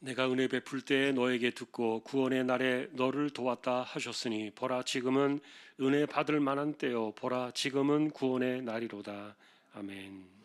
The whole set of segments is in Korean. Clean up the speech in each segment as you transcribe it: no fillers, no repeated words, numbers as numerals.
내가 은혜 베풀 때 너에게 듣고 구원의 날에 너를 도왔다 하셨으니 보라 지금은 은혜 받을 만한 때요 보라 지금은 구원의 날이로다. 아멘.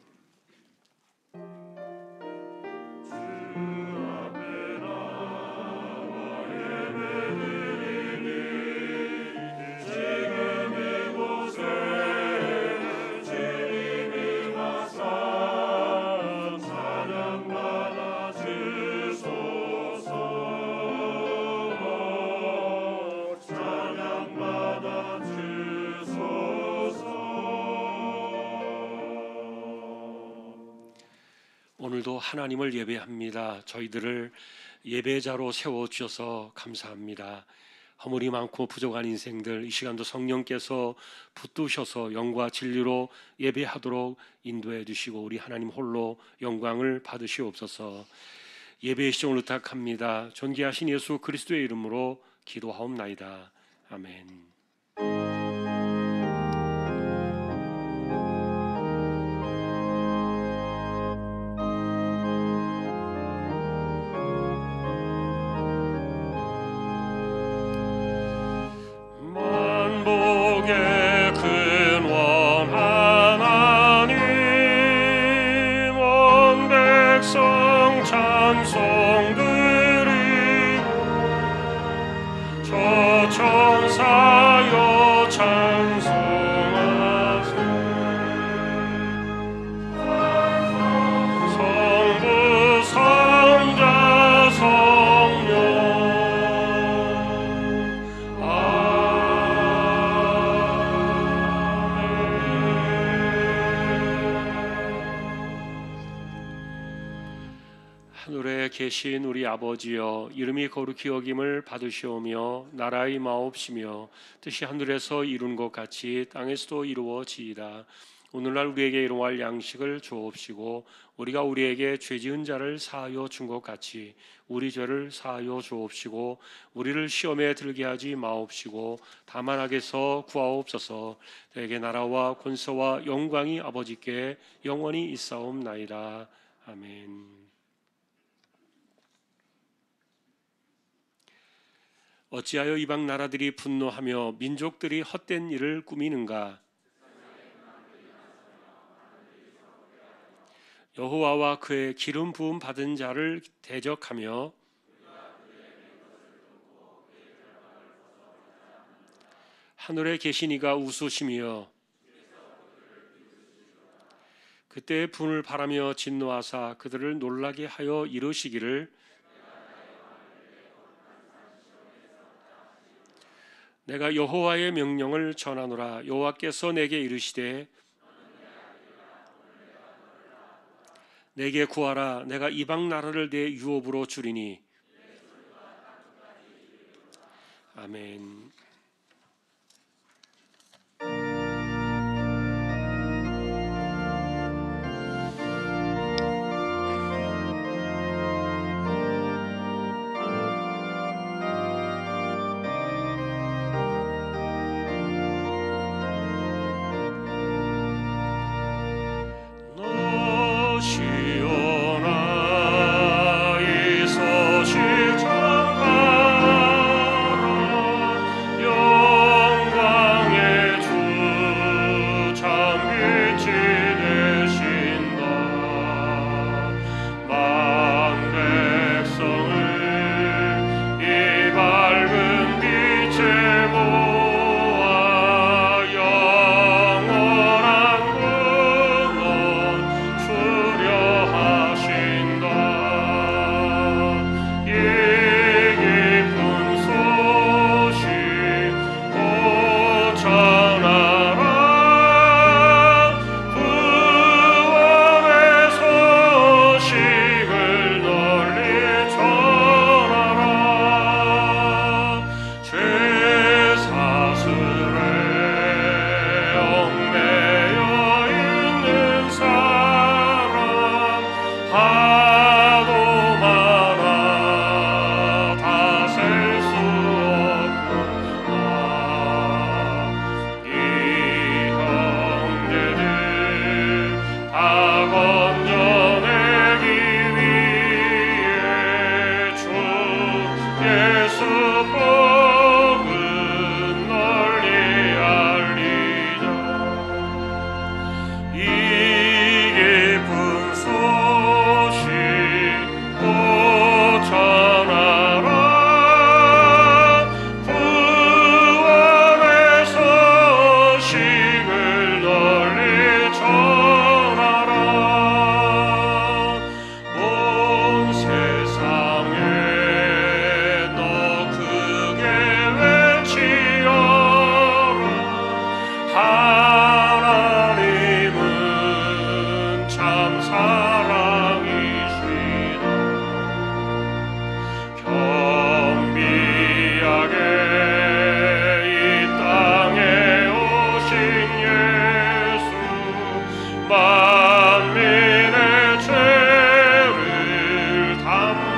오늘도 하나님을 예배합니다. 저희들을 예배자로 세워주셔서 감사합니다. 허물이 많고 부족한 인생들 이 시간도 성령께서 붙드셔서 영과 진리로 예배하도록 인도해 주시고 우리 하나님 홀로 영광을 받으시옵소서. 예배의 시종을 의탁합니다. 존귀하신 예수 그리스도의 이름으로 기도하옵나이다. 아멘. 천사여 찬송하세. 성부 성자 성령 하늘에 계신 우리 아버지여, 이름이 거룩히 여김을 받으시오며 나라의 마옵시며 뜻이 하늘에서 이룬 것 같이 땅에서도 이루어지이다. 오늘날 우리에게 일용할 양식을 주옵시고 우리가 우리에게 죄지은 자를 사하여 준 것 같이 우리 죄를 사하여 주옵시고 우리를 시험에 들게 하지 마옵시고 다만 악에서 구하옵소서. 내게 나라와 권세와 영광이 아버지께 영원히 있사옵나이다. 아멘. 어찌하여 이방 나라들이 분노하며 민족들이 헛된 일을 꾸미는가? 여호와와 그의 기름 부음 받은 자를 대적하며 하늘에 계신 이가 웃으시며 그때 분을 바라며 진노하사 그들을 놀라게 하여 이르시기를 내가 여호와의 명령을 전하노라. 여호와께서 내게 이르시되 내게 구하라. 내가 이방 나라를 내 유업으로 주리니. 아멘.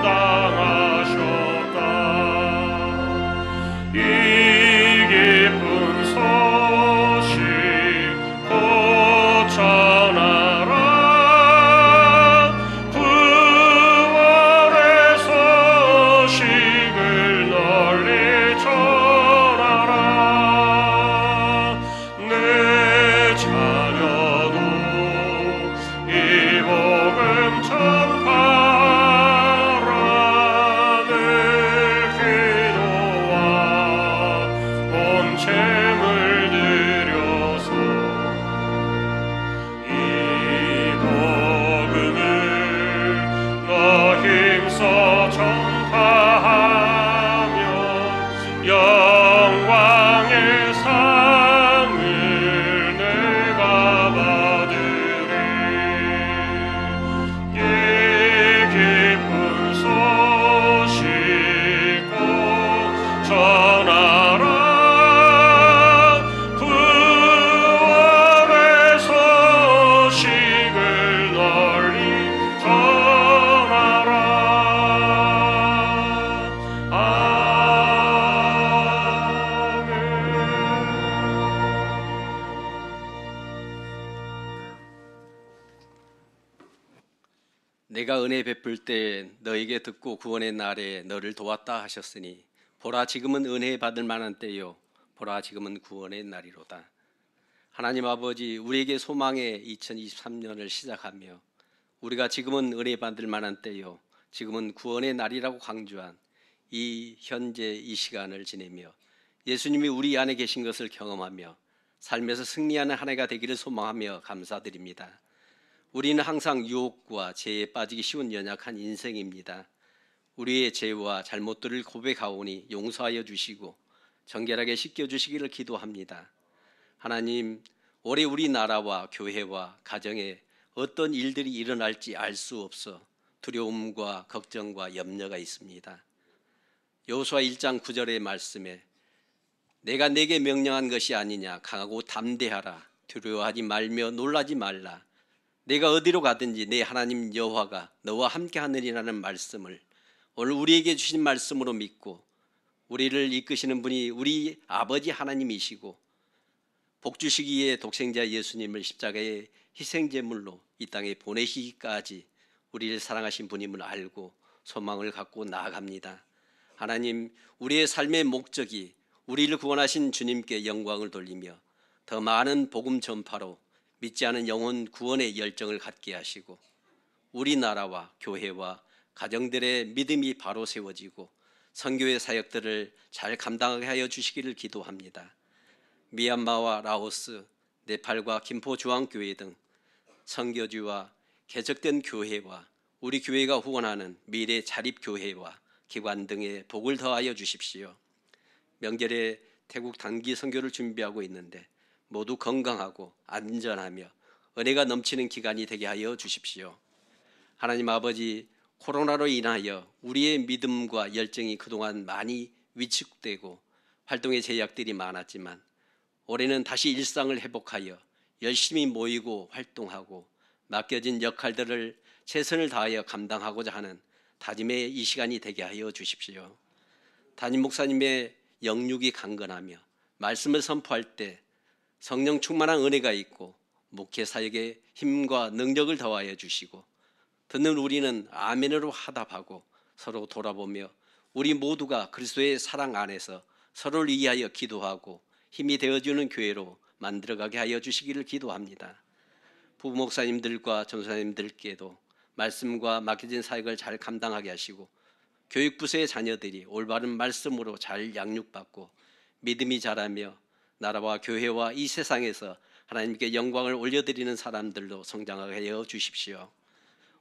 감당하셨다. 이 깊은 소식 곧 전하라. 부활의 소식을 널리 전하라. 내 자녀도 이 복음 전파하라. 늘 기도와 온 재물 드려서 이 복음을 너 힘써 전파하며 영광의 상을 내가 받으리. 이 기쁜 소식 꼭 전하라. 부활의 소식을 널리 전하라. 아멘. 내가 은혜 베풀 때 너에게 듣고 구원의 날에 너를 도왔다 하셨으니 보라 지금은 은혜 받을 만한 때요 보라 지금은 구원의 날이로다. 하나님 아버지, 우리에게 소망의 2023년을 시작하며 우리가 지금은 은혜 받을 만한 때요 지금은 구원의 날이라고 강조한 이 현재 이 시간을 지내며 예수님이 우리 안에 계신 것을 경험하며 삶에서 승리하는 한 해가 되기를 소망하며 감사드립니다. 우리는 항상 유혹과 죄에 빠지기 쉬운 연약한 인생입니다. 우리의 죄와 잘못들을 고백하오니 용서하여 주시고 정결하게 씻겨주시기를 기도합니다. 하나님, 올해 우리나라와 교회와 가정에 어떤 일들이 일어날지 알 수 없어 두려움과 걱정과 염려가 있습니다. 여호수아 1장 9절의 말씀에 내가 내게 명령한 것이 아니냐, 강하고 담대하라, 두려워하지 말며 놀라지 말라, 내가 어디로 가든지 내 하나님 여호와가 너와 함께 하느니라는 말씀을 오늘 우리에게 주신 말씀으로 믿고 우리를 이끄시는 분이 우리 아버지 하나님이시고 복 주시기에 독생자 예수님을 십자가의 희생제물로 이 땅에 보내시기까지 우리를 사랑하신 분임을 알고 소망을 갖고 나아갑니다. 하나님, 우리의 삶의 목적이 우리를 구원하신 주님께 영광을 돌리며 더 많은 복음 전파로 믿지 않은 영혼 구원의 열정을 갖게 하시고 우리나라와 교회와 가정들의 믿음이 바로 세워지고 선교의 사역들을 잘 감당하게 하여 주시기를 기도합니다. 미얀마와 라오스, 네팔과 김포 중앙교회 등 선교지와 개척된 교회와 우리 교회가 후원하는 미래 자립교회와 기관 등의 복을 더하여 주십시오. 명절에 태국 단기 선교를 준비하고 있는데 모두 건강하고 안전하며 은혜가 넘치는 기간이 되게 하여 주십시오. 하나님 아버지, 코로나로 인하여 우리의 믿음과 열정이 그동안 많이 위축되고 활동의 제약들이 많았지만 올해는 다시 일상을 회복하여 열심히 모이고 활동하고 맡겨진 역할들을 최선을 다하여 감당하고자 하는 다짐의 이 시간이 되게 하여 주십시오. 담임 목사님의 영육이 강건하며 말씀을 선포할 때 성령 충만한 은혜가 있고 목회 사역에 힘과 능력을 더하여 주시고 듣는 우리는 아멘으로 화답하고 서로 돌아보며 우리 모두가 그리스도의 사랑 안에서 서로를 위하여 기도하고 힘이 되어주는 교회로 만들어가게 하여 주시기를 기도합니다. 부부 목사님들과 전사님들께도 말씀과 맡겨진 사역을 잘 감당하게 하시고 교육부서의 자녀들이 올바른 말씀으로 잘 양육받고 믿음이 자라며 나라와 교회와 이 세상에서 하나님께 영광을 올려드리는 사람들로 성장하게 하여 주십시오.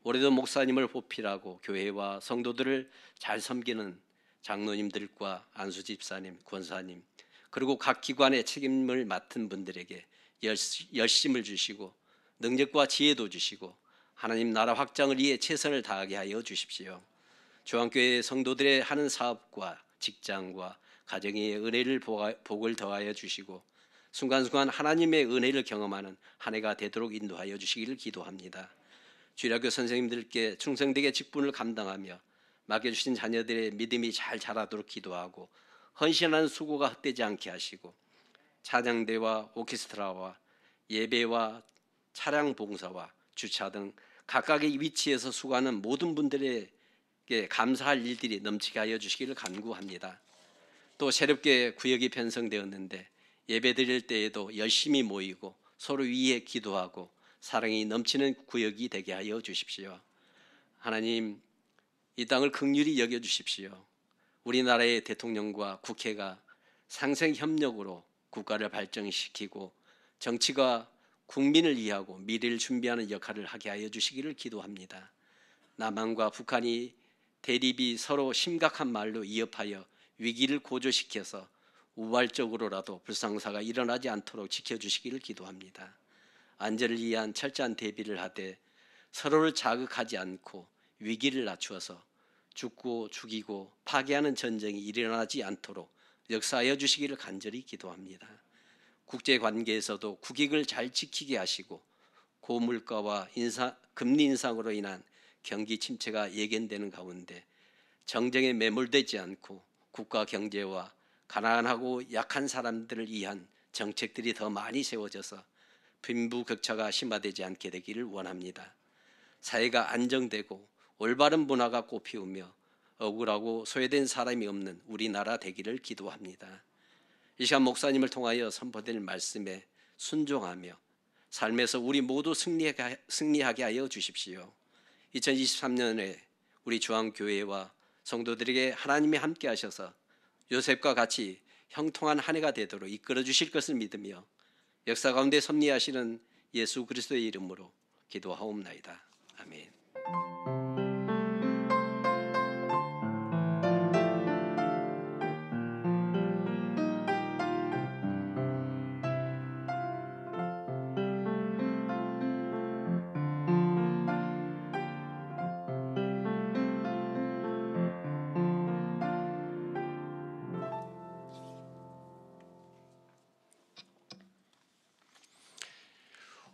올해도 목사님을 보필하고 교회와 성도들을 잘 섬기는 장로님들과 안수집사님, 권사님, 그리고 각 기관의 책임을 맡은 분들에게 열심을 주시고 능력과 지혜도 주시고 하나님 나라 확장을 위해 최선을 다하게 하여 주십시오. 중앙교회 성도들의 하는 사업과 직장과 가정의 은혜를 복을 더하여 주시고 순간순간 하나님의 은혜를 경험하는 한 해가 되도록 인도하여 주시기를 기도합니다. 주일학교 선생님들께 충성되게 직분을 감당하며 맡겨주신 자녀들의 믿음이 잘 자라도록 기도하고 헌신하는 수고가 헛되지 않게 하시고 찬양대와 오케스트라와 예배와 차량 봉사와 주차 등 각각의 위치에서 수고하는 모든 분들에게 감사할 일들이 넘치게 하여 주시기를 간구합니다. 또 새롭게 구역이 편성되었는데 예배드릴 때에도 열심히 모이고 서로 위해 기도하고 사랑이 넘치는 구역이 되게 하여 주십시오. 하나님, 이 땅을 긍휼히 여겨 주십시오. 우리나라의 대통령과 국회가 상생 협력으로 국가를 발전시키고 정치가 국민을 위하고 미래를 준비하는 역할을 하게 하여 주시기를 기도합니다. 남한과 북한이 대립이 서로 심각한 말로 이어하여 위기를 고조시켜서 우발적으로라도 불상사가 일어나지 않도록 지켜주시기를 기도합니다. 안전을 위한 철저한 대비를 하되 서로를 자극하지 않고 위기를 낮추어서 죽고 죽이고 파괴하는 전쟁이 일어나지 않도록 역사하여 주시기를 간절히 기도합니다. 국제관계에서도 국익을 잘 지키게 하시고 고물가와 금리 인상으로 인한 경기 침체가 예견되는 가운데 정쟁에 매몰되지 않고 국가 경제와 가난하고 약한 사람들을 위한 정책들이 더 많이 세워져서 빈부격차가 심화되지 않게 되기를 원합니다. 사회가 안정되고 올바른 문화가 꽃피우며 억울하고 소외된 사람이 없는 우리나라 되기를 기도합니다. 이 시간 목사님을 통하여 선포될 말씀에 순종하며 삶에서 우리 모두 승리하게 하여 주십시오. 2023년에 우리 중앙교회와 성도들에게 하나님이 함께 하셔서 요셉과 같이 형통한 한 해가 되도록 이끌어 주실 것을 믿으며 역사 가운데 섭리하시는 예수 그리스도의 이름으로 기도하옵나이다. 아멘.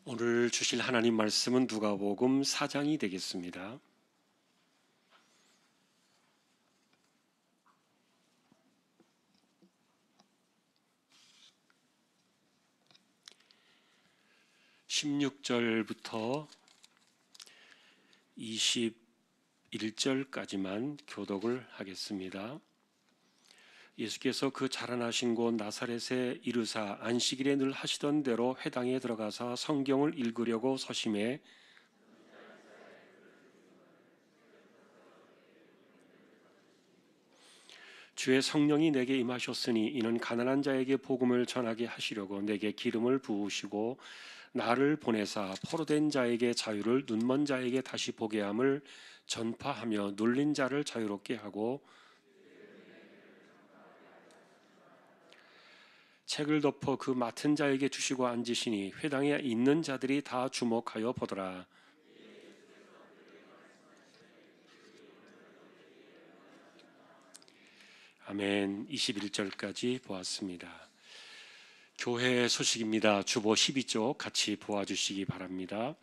오늘 주실 하나님 말씀은 누가복음 4장이 되겠습니다. (16절부터) 21절까지만 교독을 하겠습니다. 예수께서 그 자라나신 곳 나사렛에 이르사 안식일에 늘 하시던 대로 회당에 들어가사 성경을 읽으려고 서심해 주의 성령이 내게 임하셨으니 이는 가난한 자에게 복음을 전하게 하시려고 내게 기름을 부으시고 나를 보내사 포로된 자에게 자유를 눈먼 자에게 다시 보게 함을 전파하며 눌린 자를 자유롭게 하고 책을 덮어 그 맡은 자에게 주시고 앉으시니 회당에 있는 자들이 다 주목하여 보더라. 아멘. 21절까지 보았습니다. 교회 소식입니다. 주보 12쪽 같이 보아주시기 바랍니다.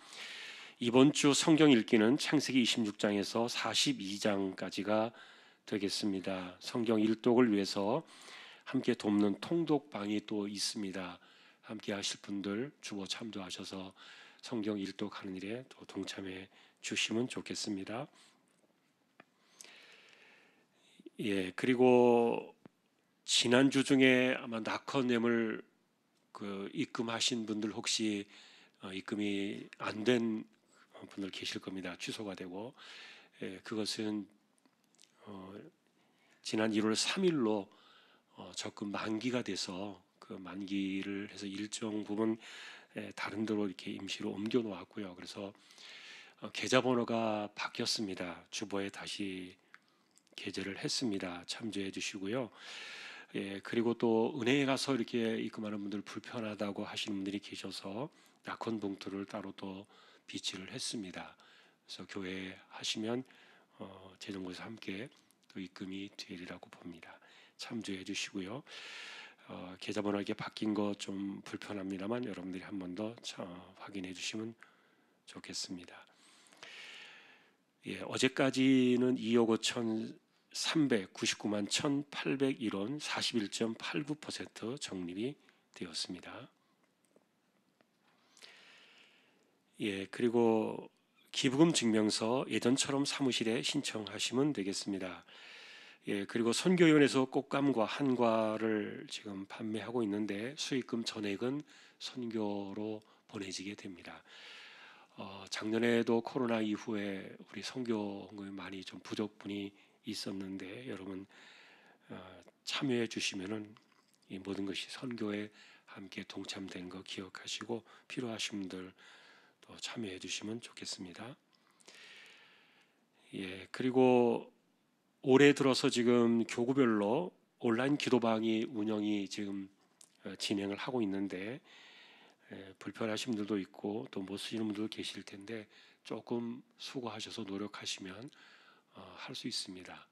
이번 주 성경 읽기는 창세기 26장에서 42장까지가 되겠습니다. 성경 일독을 위해서 함께 돕는 통독방이 또 있습니다. 함께 하실 분들 주보 참조하셔서 성경 일독하는 일에 또 동참해 주시면 좋겠습니다. 예, 그리고 지난주 중에 아마 낙헌예물 입금하신 분들 혹시 입금이 안 된 분들 계실 겁니다. 취소가 되고 그것은 지난 1월 3일로 적금 만기가 돼서 그 만기를 해서 일정 부분 다른 데로 이렇게 임시로 옮겨 놓았고요. 그래서 계좌번호가 바뀌었습니다. 주보에 다시 게재를 했습니다. 참조해 주시고요. 그리고 또 은행에 가서 이렇게 입금하는 분들 불편하다고 하시는 분들이 계셔서 낙헌 봉투를 따로 또 비치를 했습니다. 그래서 교회 하시면 재정부에서 함께 또 입금이 되리라고 봅니다. 참조해 주시고요. 계좌번호 이렇게 바뀐 거 좀 불편합니다만 여러분들이 한 번 더 확인해 주시면 좋겠습니다. 어제까지는 2억 5,399만 1,801원 41.89% 적립이 되었습니다. 그리고 기부금 증명서 예전처럼 사무실에 신청하시면 되겠습니다. 그리고 선교위원회에서 꽃감과 한과를 지금 판매하고 있는데 수익금 전액은 선교로 보내지게 됩니다. 작년에도 코로나 이후에 우리 선교금이 많이 좀 부족분이 있었는데 여러분 참여해 주시면은 이 모든 것이 선교에 함께 동참된 거 기억하시고 필요하신 분들 또 참여해 주시면 좋겠습니다. 그리고 올해 들어서 지금 교구별로 온라인 기도방이 운영이 지금 진행을 하고 있는데 불편하신 분들도 있고 또 못 쓰시는 분들도 계실 텐데 조금 수고하셔서 노력하시면 할 수 있습니다.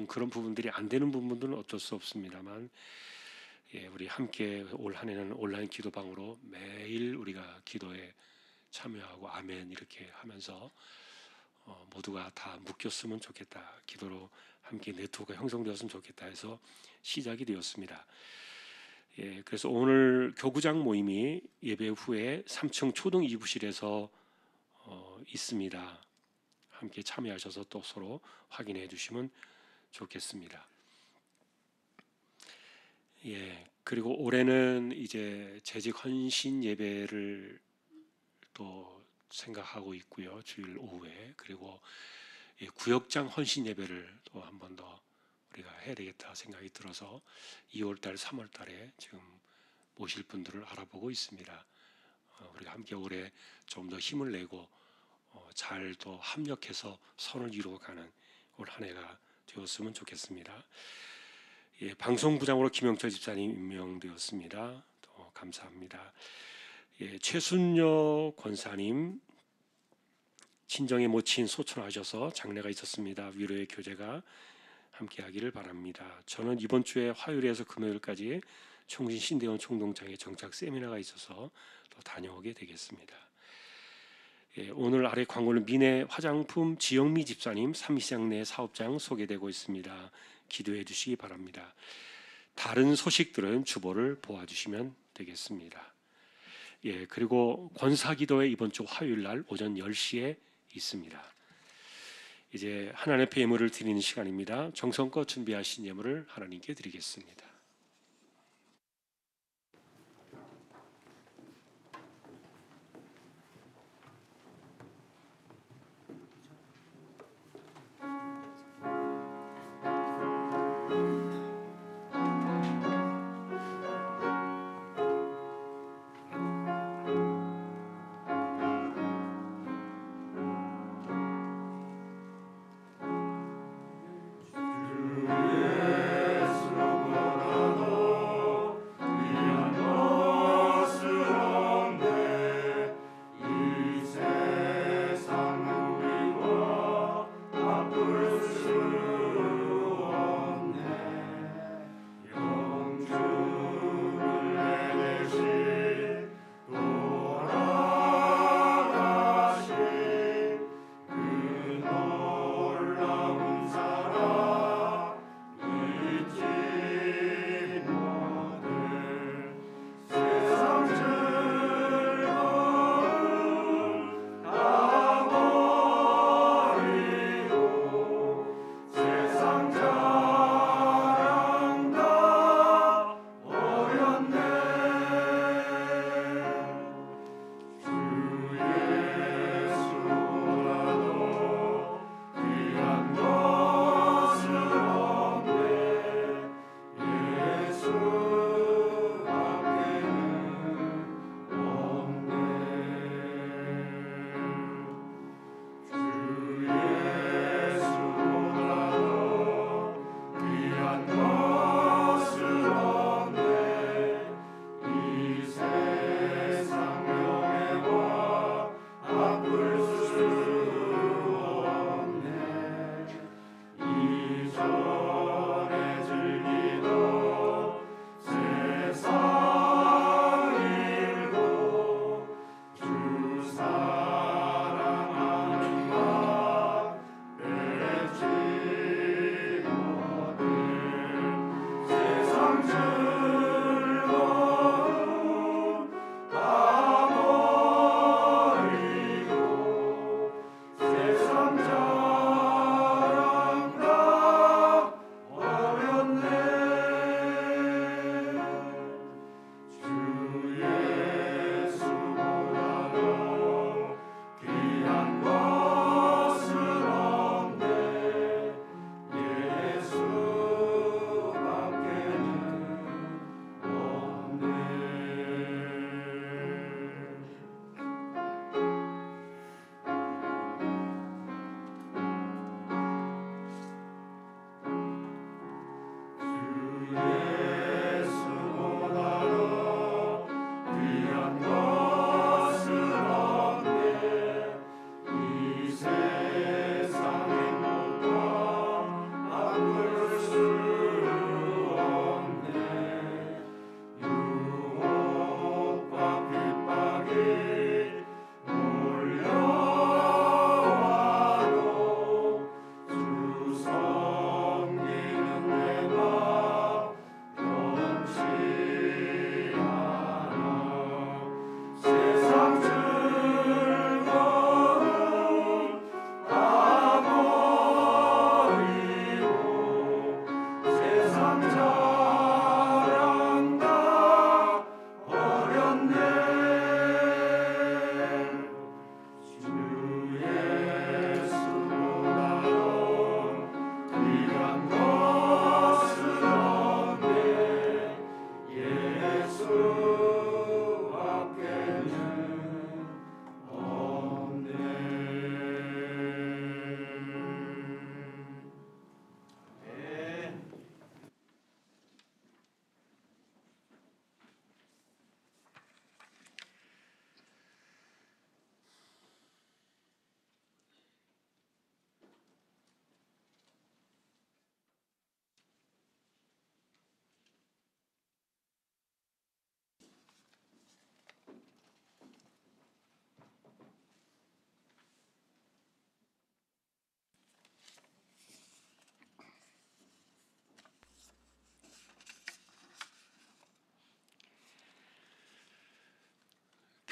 그런 부분들이 안 되는 부분들은 어쩔 수 없습니다만 우리 함께 올 한 해는 온라인 기도방으로 매일 우리가 기도에 참여하고 아멘 이렇게 하면서 모두가 다 묶였으면 좋겠다. 기도로 함께 네트워크가 형성되었으면 좋겠다 해서 시작이 되었습니다. 그래서 오늘 교구장 모임이 예배 후에 3층 초등 2부실에서 있습니다. 함께 참여하셔서 또 서로 확인해 주시면 좋겠습니다. 그리고 올해는 이제 재직 헌신 예배를 또 생각하고 있고요. 주일 오후에 그리고 구역장 헌신 예배를 또 한 번 더 우리가 해야 되겠다 생각이 들어서 2월달, 3월달에 지금 모실 분들을 알아보고 있습니다. 우리가 함께 올해 좀 더 힘을 내고 잘 또 합력해서 선을 이루어가는 올 한 해가 되었으면 좋겠습니다. 방송부장으로 김영철 집사님 임명되었습니다. 또 감사합니다. 최순여 권사님 친정에 모친 소천하셔서 장례가 있었습니다. 위로의 교제가 함께하기를 바랍니다. 저는 이번 주에 화요일에서 금요일까지 총신 신대원 총동장에 정착 세미나가 있어서 또 다녀오게 되겠습니다. 오늘 아래 광고는 미네 화장품 지영미 집사님 삼시장 내 사업장 소개되고 있습니다. 기도해 주시기 바랍니다. 다른 소식들은 주보를 보아주시면 되겠습니다. 그리고 권사기도회 이번 주 화요일 날 오전 10시에 있습니다. 이제 하나님 앞에 예물을 드리는 시간입니다. 정성껏 준비하신 예물을 하나님께 드리겠습니다.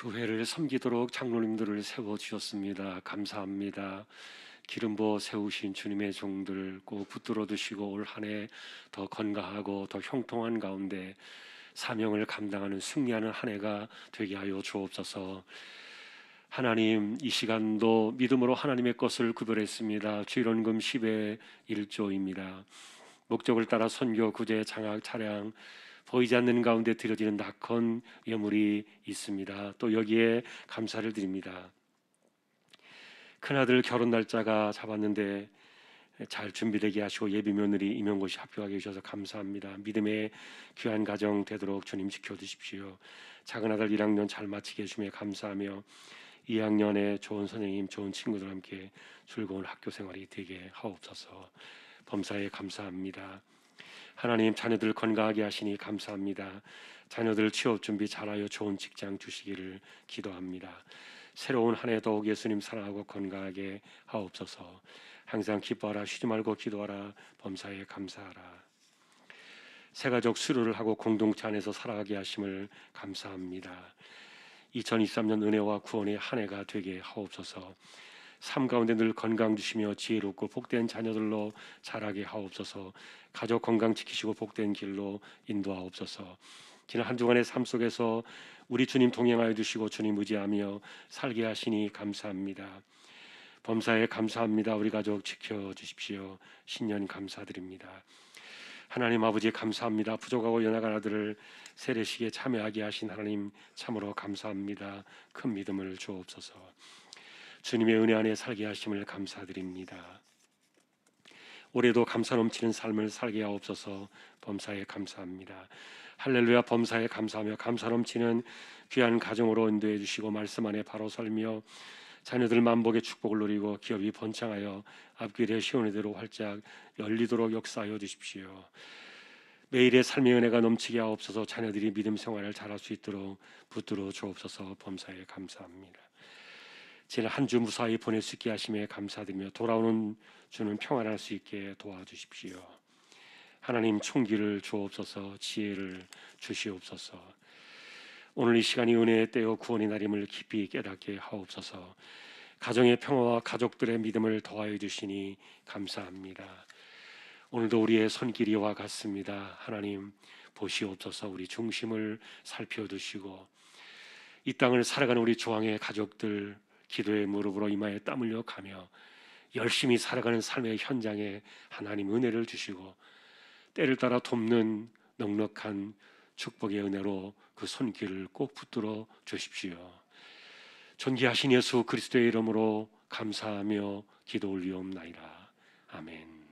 교회를 섬기도록 장로님들을 세워 주셨습니다. 감사합니다. 기름 부어 세우신 주님의 종들 꼭 붙들어 두시고 올 한 해 더 건강하고 더 형통한 가운데 사명을 감당하는 승리하는 한 해가 되게 하여 주옵소서. 하나님, 이 시간도 믿음으로 하나님의 것을 구별했습니다. 주일원금 10의 1조입니다. 목적을 따라 선교, 구제, 장학, 차량 보이지 않는 가운데 드려지는 낙헌 예물이 있습니다. 또 여기에 감사를 드립니다. 큰아들 결혼 날짜가 잡았는데 잘 준비되게 하시고 예비 며느리 임용고시 합격하게 해주셔서 감사합니다. 믿음의 귀한 가정 되도록 주님 지켜주십시오. 작은 아들 1학년 잘 마치게 해주며 감사하며 2학년에 좋은 선생님, 좋은 친구들 함께 즐거운 학교 생활이 되게 하옵소서. 범사에 감사합니다. 하나님, 자녀들 건강하게 하시니 감사합니다. 자녀들 취업 준비 잘하여 좋은 직장 주시기를 기도합니다. 새로운 한 해 더욱 예수님 사랑하고 건강하게 하옵소서. 항상 기뻐하라, 쉬지 말고 기도하라, 범사에 감사하라. 새가족 수료를 하고 공동체 안에서 살아가게 하심을 감사합니다. 2023년 은혜와 구원의 한 해가 되게 하옵소서. 삶 가운데 늘 건강 주시며 지혜롭고 복된 자녀들로 자라게 하옵소서. 가족 건강 지키시고 복된 길로 인도하옵소서. 지난 한 주간의 삶 속에서 우리 주님 동행하여 주시고 주님 의지하며 살게 하시니 감사합니다. 범사에 감사합니다. 우리 가족 지켜주십시오. 신년 감사드립니다. 하나님 아버지 감사합니다. 부족하고 연약한 아들을 세례식에 참여하게 하신 하나님 참으로 감사합니다. 큰 믿음을 주옵소서. 주님의 은혜 안에 살게 하심을 감사드립니다. 올해도 감사 넘치는 삶을 살게 하옵소서. 범사에 감사합니다. 할렐루야. 범사에 감사하며 감사 넘치는 귀한 가정으로 인도해 주시고 말씀 안에 바로 설며 자녀들 만복의 축복을 누리고 기업이 번창하여 앞길에 시온의대로 활짝 열리도록 역사하여 주십시오. 매일의 삶의 은혜가 넘치게 하옵소서. 자녀들이 믿음 생활을 잘할 수 있도록 붙들어 주옵소서. 범사에 감사합니다. 지난 한 주 무사히 보낼 수 있게 하심에 감사드리며 돌아오는 주는 평안할 수 있게 도와주십시오. 하나님 총기를 주옵소서. 지혜를 주시옵소서. 오늘 이 시간이 은혜의 때요 구원의 날임을 깊이 깨닫게 하옵소서. 가정의 평화와 가족들의 믿음을 더하여 주시니 감사합니다. 오늘도 우리의 손길이와 같습니다. 하나님 보시옵소서. 우리 중심을 살펴두시고 이 땅을 살아가는 우리 조항의 가족들 기도의 무릎으로 이마에 땀 흘려 가며 열심히 살아가는 삶의 현장에 하나님 은혜를 주시고 때를 따라 돕는 넉넉한 축복의 은혜로 그 손길을 꼭 붙들어 주십시오. 존귀하신 예수 그리스도의 이름으로 감사하며 기도 올리옵나이다. 아멘.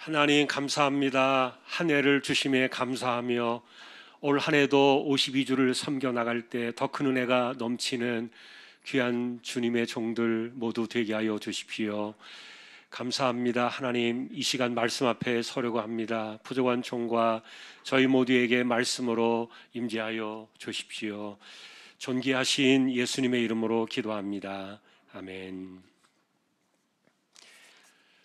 하나님 감사합니다. 한 해를 주심에 감사하며 올 한 해도 52주를 섬겨 나갈 때 더 큰 은혜가 넘치는 귀한 주님의 종들 모두 되게 하여 주십시오. 감사합니다. 하나님, 이 시간 말씀 앞에 서려고 합니다. 부족한 종과 저희 모두에게 말씀으로 임재하여 주십시오. 존귀하신 예수님의 이름으로 기도합니다. 아멘.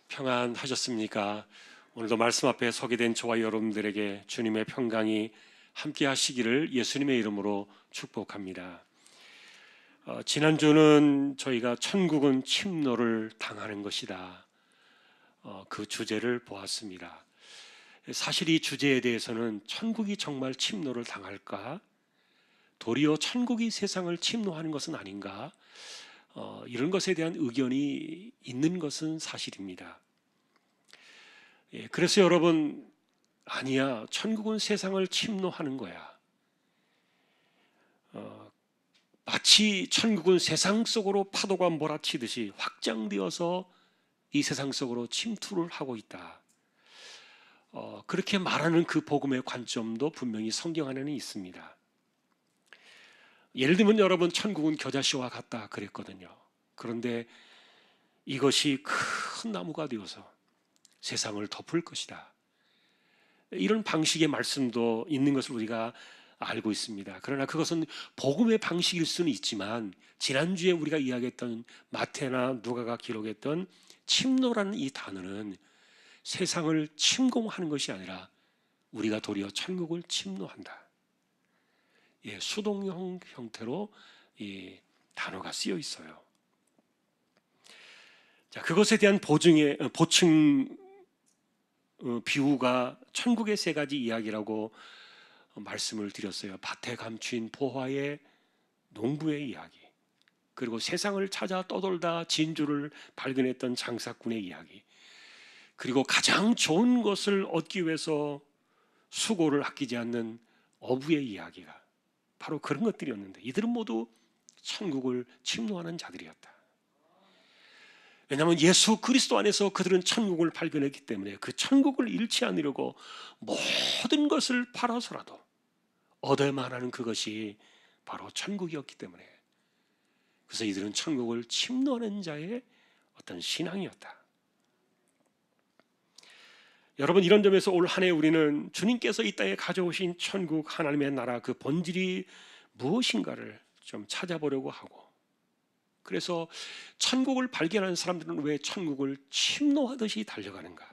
평안하셨습니까? 오늘도 말씀 앞에 서게 된 저와 여러분들에게 주님의 평강이 함께 하시기를 예수님의 이름으로 축복합니다. 지난주는 저희가 천국은 침노를 당하는 것이다, 그 주제를 보았습니다. 사실 이 주제에 대해서는 천국이 정말 침노를 당할까? 도리어 천국이 세상을 침노하는 것은 아닌가? 이런 것에 대한 의견이 있는 것은 사실입니다. 그래서 여러분, 아니야, 천국은 세상을 침노하는 거야. 마치 천국은 세상 속으로 파도가 몰아치듯이 확장되어서 이 세상 속으로 침투를 하고 있다. 그렇게 말하는 그 복음의 관점도 분명히 성경 안에는 있습니다. 예를 들면 여러분, 천국은 겨자씨와 같다 그랬거든요. 그런데 이것이 큰 나무가 되어서 세상을 덮을 것이다, 이런 방식의 말씀도 있는 것을 우리가 알고 있습니다. 그러나 그것은 복음의 방식일 수는 있지만, 지난주에 우리가 이야기했던 마태나 누가가 기록했던 침노라는 이 단어는 세상을 침공하는 것이 아니라 우리가 도리어 천국을 침노한다, 수동형 형태로 이 단어가 쓰여 있어요. 자, 그것에 대한 보충 비유가 천국의 세 가지 이야기라고 말씀을 드렸어요. 밭에 감추인 보화의 농부의 이야기, 그리고 세상을 찾아 떠돌다 진주를 발견했던 장사꾼의 이야기, 그리고 가장 좋은 것을 얻기 위해서 수고를 아끼지 않는 어부의 이야기가 바로 그런 것들이었는데, 이들은 모두 천국을 침노하는 자들이었다. 왜냐하면 예수 그리스도 안에서 그들은 천국을 발견했기 때문에 그 천국을 잃지 않으려고 모든 것을 팔아서라도 얻어야만 하는 그것이 바로 천국이었기 때문에, 그래서 이들은 천국을 침노하는 자의 어떤 신앙이었다. 여러분, 이런 점에서 올 한 해 우리는 주님께서 이 땅에 가져오신 천국, 하나님의 나라, 그 본질이 무엇인가를 좀 찾아보려고 하고, 그래서 천국을 발견하는 사람들은 왜 천국을 침노하듯이 달려가는가,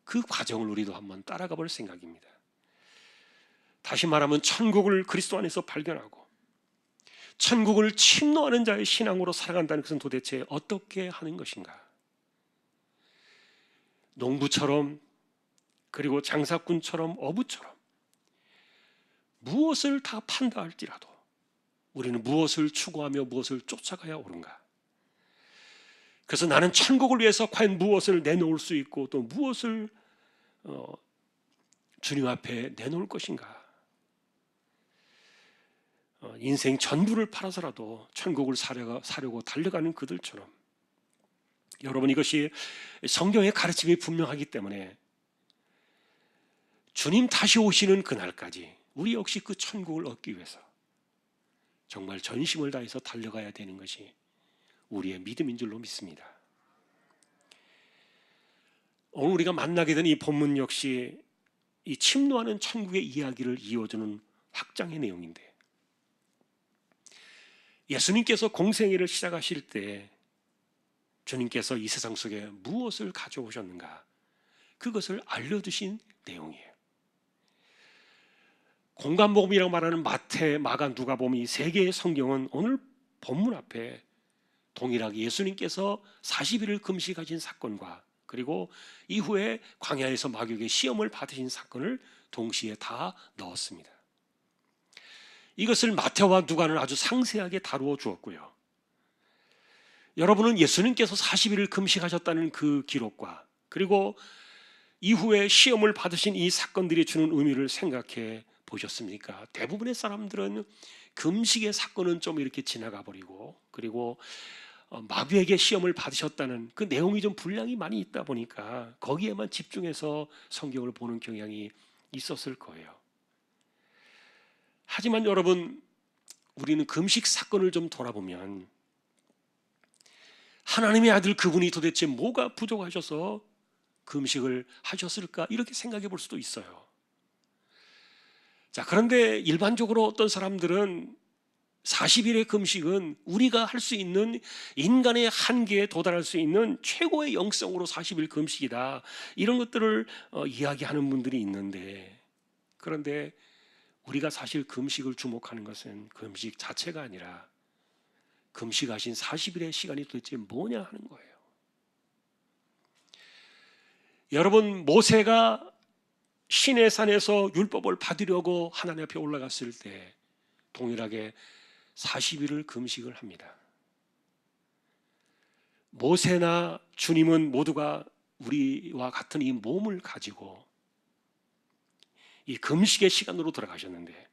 그 과정을 우리도 한번 따라가 볼 생각입니다. 다시 말하면 천국을 그리스도 안에서 발견하고 천국을 침노하는 자의 신앙으로 살아간다는 것은 도대체 어떻게 하는 것인가? 농부처럼, 그리고 장사꾼처럼, 어부처럼 무엇을 다 판다 할지라도 우리는 무엇을 추구하며 무엇을 쫓아가야 옳은가? 그래서 나는 천국을 위해서 과연 무엇을 내놓을 수 있고 또 무엇을 주님 앞에 내놓을 것인가? 인생 전부를 팔아서라도 천국을 사려고 달려가는 그들처럼, 여러분, 이것이 성경의 가르침이 분명하기 때문에 주님 다시 오시는 그날까지 우리 역시 그 천국을 얻기 위해서 정말 전심을 다해서 달려가야 되는 것이 우리의 믿음인 줄로 믿습니다. 오늘 우리가 만나게 된 이 본문 역시 이 침노하는 천국의 이야기를 이어주는 확장의 내용인데, 예수님께서 공생애를 시작하실 때 주님께서 이 세상 속에 무엇을 가져오셨는가, 그것을 알려주신 내용이에요. 공간복음이라고 말하는 마태, 마가, 누가복음, 이 세 개의 성경은 오늘 본문 앞에 동일하게 예수님께서 40일을 금식하신 사건과 그리고 이후에 광야에서 마귀에게 시험을 받으신 사건을 동시에 다 넣었습니다. 이것을 마태와 누가는 아주 상세하게 다루어 주었고요. 여러분은 예수님께서 40일을 금식하셨다는 그 기록과 그리고 이후에 시험을 받으신 이 사건들이 주는 의미를 생각해 보셨습니까? 대부분의 사람들은 금식의 사건은 좀 이렇게 지나가 버리고, 그리고 마귀에게 시험을 받으셨다는 그 내용이 좀 분량이 많이 있다 보니까 거기에만 집중해서 성경을 보는 경향이 있었을 거예요. 하지만 여러분, 우리는 금식 사건을 좀 돌아보면 하나님의 아들 그분이 도대체 뭐가 부족하셔서 금식을 하셨을까 이렇게 생각해 볼 수도 있어요. 자, 그런데 일반적으로 어떤 사람들은 40일의 금식은 우리가 할 수 있는 인간의 한계에 도달할 수 있는 최고의 영성으로 40일 금식이다, 이런 것들을 이야기하는 분들이 있는데, 그런데 우리가 사실 금식을 주목하는 것은 금식 자체가 아니라 금식하신 40일의 시간이 도대체 뭐냐 하는 거예요. 여러분, 모세가 시내산에서 율법을 받으려고 하나님 앞에 올라갔을 때 동일하게 40일을 금식을 합니다. 모세나 주님은 모두가 우리와 같은 이 몸을 가지고 이 금식의 시간으로 들어가셨는데,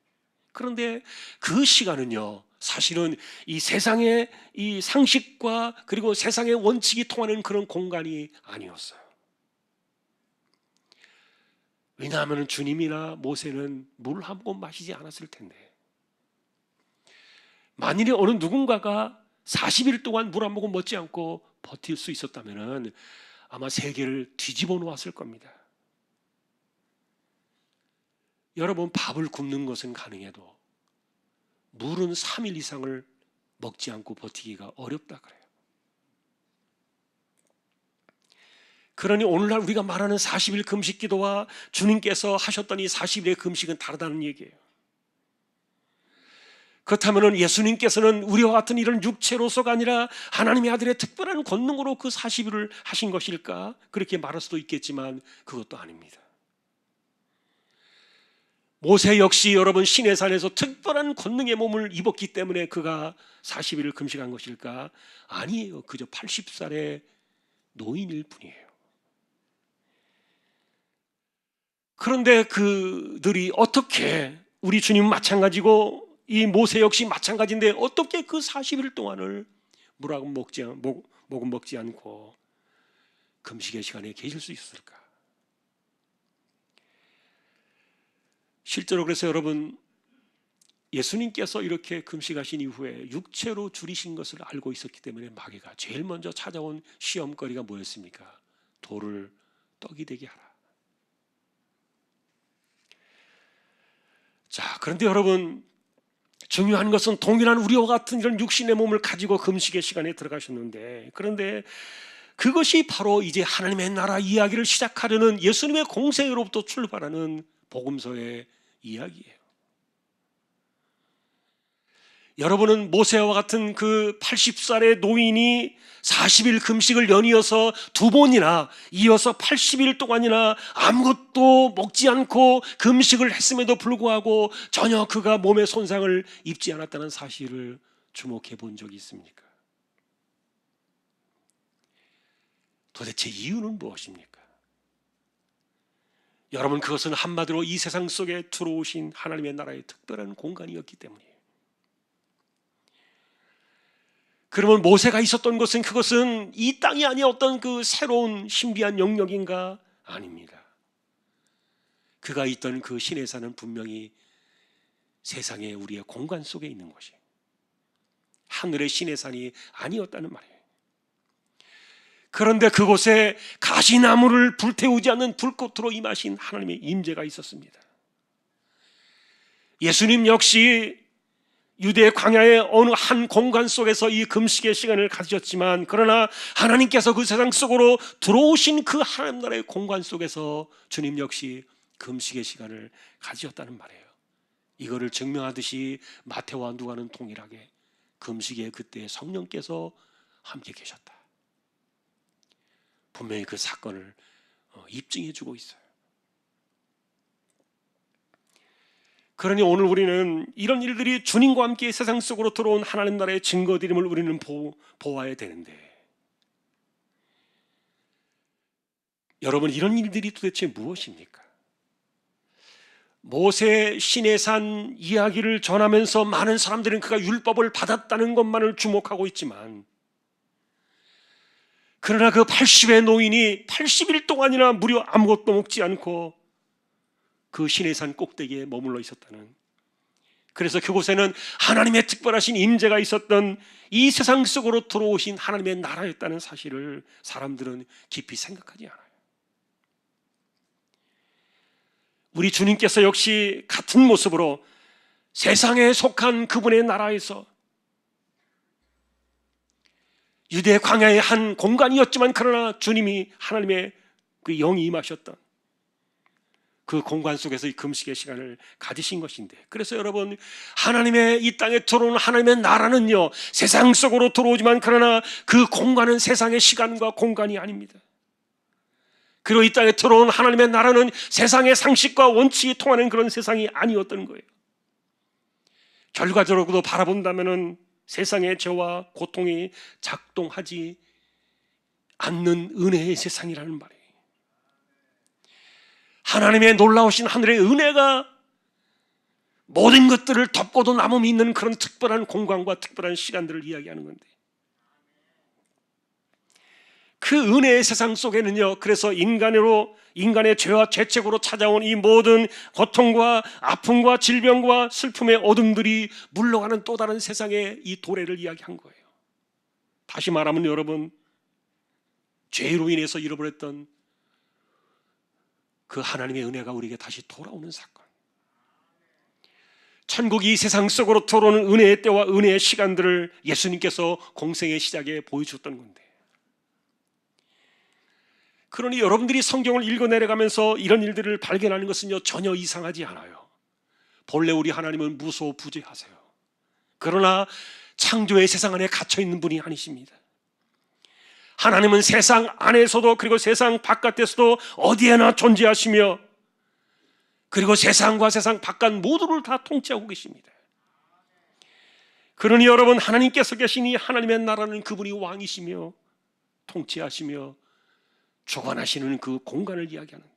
그런데 그 시간은요, 사실은 이 세상의 이 상식과 그리고 세상의 원칙이 통하는 그런 공간이 아니었어요. 왜냐하면 주님이나 모세는 물 한 모금 마시지 않았을 텐데, 만일에 어느 누군가가 40일 동안 물 한 모금 먹지 않고 버틸 수 있었다면 아마 세계를 뒤집어 놓았을 겁니다. 여러분, 밥을 굶는 것은 가능해도 물은 3일 이상을 먹지 않고 버티기가 어렵다 그래요. 그러니 오늘날 우리가 말하는 40일 금식 기도와 주님께서 하셨던 이 40일의 금식은 다르다는 얘기예요. 그렇다면 예수님께서는 우리와 같은 이런 육체로서가 아니라 하나님의 아들의 특별한 권능으로 그 40일을 하신 것일까? 그렇게 말할 수도 있겠지만 그것도 아닙니다. 모세 역시 여러분 시내산에서 특별한 권능의 몸을 입었기 때문에 그가 40일을 금식한 것일까? 아니에요. 그저 80살의 노인일 뿐이에요. 그런데 그들이 어떻게, 우리 주님 마찬가지고 이 모세 역시 마찬가지인데 어떻게 그 40일 동안을 물하고 목은 먹지 않고 금식의 시간에 계실 수 있을까? 실제로 그래서 여러분, 예수님께서 이렇게 금식하신 이후에 육체로 줄이신 것을 알고 있었기 때문에 마귀가 제일 먼저 찾아온 시험거리가 뭐였습니까? 돌을 떡이 되게 하라. 자, 그런데 여러분, 중요한 것은 동일한 우리와 같은 이런 육신의 몸을 가지고 금식의 시간에 들어가셨는데, 그런데 그것이 바로 이제 하나님의 나라 이야기를 시작하려는 예수님의 공생애로부터 출발하는 복음서의 이야기예요. 여러분은 모세와 같은 그 80살의 노인이 40일 금식을 연이어서 두 번이나 이어서 80일 동안이나 아무것도 먹지 않고 금식을 했음에도 불구하고 전혀 그가 몸에 손상을 입지 않았다는 사실을 주목해 본 적이 있습니까? 도대체 이유는 무엇입니까? 여러분, 그것은 한마디로 이 세상 속에 들어오신 하나님의 나라의 특별한 공간이었기 때문이에요. 그러면 모세가 있었던 것은 그것은 이 땅이 아니야 어떤 그 새로운 신비한 영역인가? 아닙니다. 그가 있던 그 시내산은 분명히 세상의 우리의 공간 속에 있는 것이, 하늘의 시내산이 아니었다는 말이에요. 그런데 그곳에 가시나무를 불태우지 않는 불꽃으로 임하신 하나님의 임재가 있었습니다. 예수님 역시 유대 광야의 어느 한 공간 속에서 이 금식의 시간을 가지셨지만, 그러나 하나님께서 그 세상 속으로 들어오신 그 하나님 나라의 공간 속에서 주님 역시 금식의 시간을 가지셨다는 말이에요. 이거를 증명하듯이 마태와 누가는 동일하게 금식의 그때 성령께서 함께 계셨다, 분명히 그 사건을 입증해 주고 있어요. 그러니 오늘 우리는 이런 일들이 주님과 함께 세상 속으로 들어온 하나님 나라의 증거들임을 우리는 보아야 되는데, 여러분, 이런 일들이 도대체 무엇입니까? 모세 시내산 이야기를 전하면서 많은 사람들은 그가 율법을 받았다는 것만을 주목하고 있지만, 그러나 그 80의 노인이 80일 동안이나 무려 아무것도 먹지 않고 그 시내산 꼭대기에 머물러 있었다는, 그래서 그곳에는 하나님의 특별하신 임재가 있었던 이 세상 속으로 들어오신 하나님의 나라였다는 사실을 사람들은 깊이 생각하지 않아요. 우리 주님께서 역시 같은 모습으로 세상에 속한 그분의 나라에서 유대 광야의 한 공간이었지만, 그러나 주님이 하나님의 그 영이 임하셨던 그 공간 속에서 이 금식의 시간을 가지신 것인데, 그래서 여러분, 하나님의 이 땅에 들어오는 하나님의 나라는요, 세상 속으로 들어오지만 그러나 그 공간은 세상의 시간과 공간이 아닙니다. 그리고 이 땅에 들어온 하나님의 나라는 세상의 상식과 원칙이 통하는 그런 세상이 아니었던 거예요. 결과적으로도 바라본다면 세상의 죄와 고통이 작동하지 않는 은혜의 세상이라는 말이에요. 하나님의 놀라우신 하늘의 은혜가 모든 것들을 덮고도 남음이 있는 그런 특별한 공간과 특별한 시간들을 이야기하는 건데, 그 은혜의 세상 속에는요, 그래서 인간의 죄와 죄책으로 찾아온 이 모든 고통과 아픔과 질병과 슬픔의 어둠들이 물러가는 또 다른 세상의 이 도래를 이야기한 거예요. 다시 말하면 여러분, 죄로 인해서 잃어버렸던 그 하나님의 은혜가 우리에게 다시 돌아오는 사건, 천국이 이 세상 속으로 들어오는 은혜의 때와 은혜의 시간들을 예수님께서 공생의 시작에 보여주셨던 건데, 그러니 여러분들이 성경을 읽어내려가면서 이런 일들을 발견하는 것은요, 전혀 이상하지 않아요. 본래 우리 하나님은 무소부재하세요. 그러나 창조의 세상 안에 갇혀있는 분이 아니십니다. 하나님은 세상 안에서도 그리고 세상 바깥에서도 어디에나 존재하시며, 그리고 세상과 세상 바깥 모두를 다 통치하고 계십니다. 그러니 여러분, 하나님께서 계신 이 하나님의 나라는 그분이 왕이시며 통치하시며 주관하시는 그 공간을 이야기하는 거예요.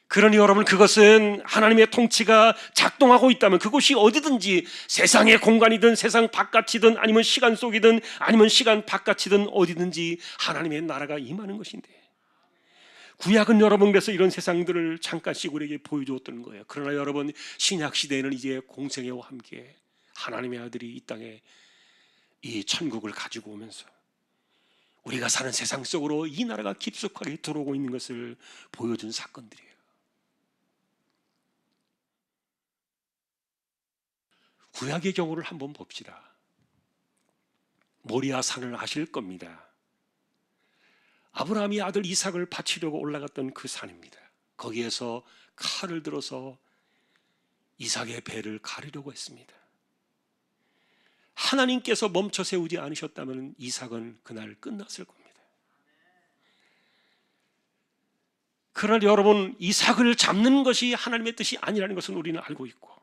그러니 여러분, 그것은 하나님의 통치가 작동하고 있다면 그곳이 어디든지 세상의 공간이든 세상 바깥이든 아니면 시간 속이든 아니면 시간 바깥이든 어디든지 하나님의 나라가 임하는 것인데, 구약은 여러분 그래서 이런 세상들을 잠깐씩 우리에게 보여주었던 거예요. 그러나 여러분, 신약 시대에는 이제 공생애와 함께 하나님의 아들이 이 땅에 이 천국을 가지고 오면서 우리가 사는 세상 속으로 이 나라가 깊숙하게 들어오고 있는 것을 보여준 사건들이에요. 구약의 경우를 한번 봅시다. 모리아 산을 아실 겁니다. 아브라함이 아들 이삭을 바치려고 올라갔던 그 산입니다. 거기에서 칼을 들어서 이삭의 배를 가르려고 했습니다. 하나님께서 멈춰 세우지 않으셨다면 이삭은 그날 끝났을 겁니다. 그러나 여러분, 이삭을 잡는 것이 하나님의 뜻이 아니라는 것은 우리는 알고 있고,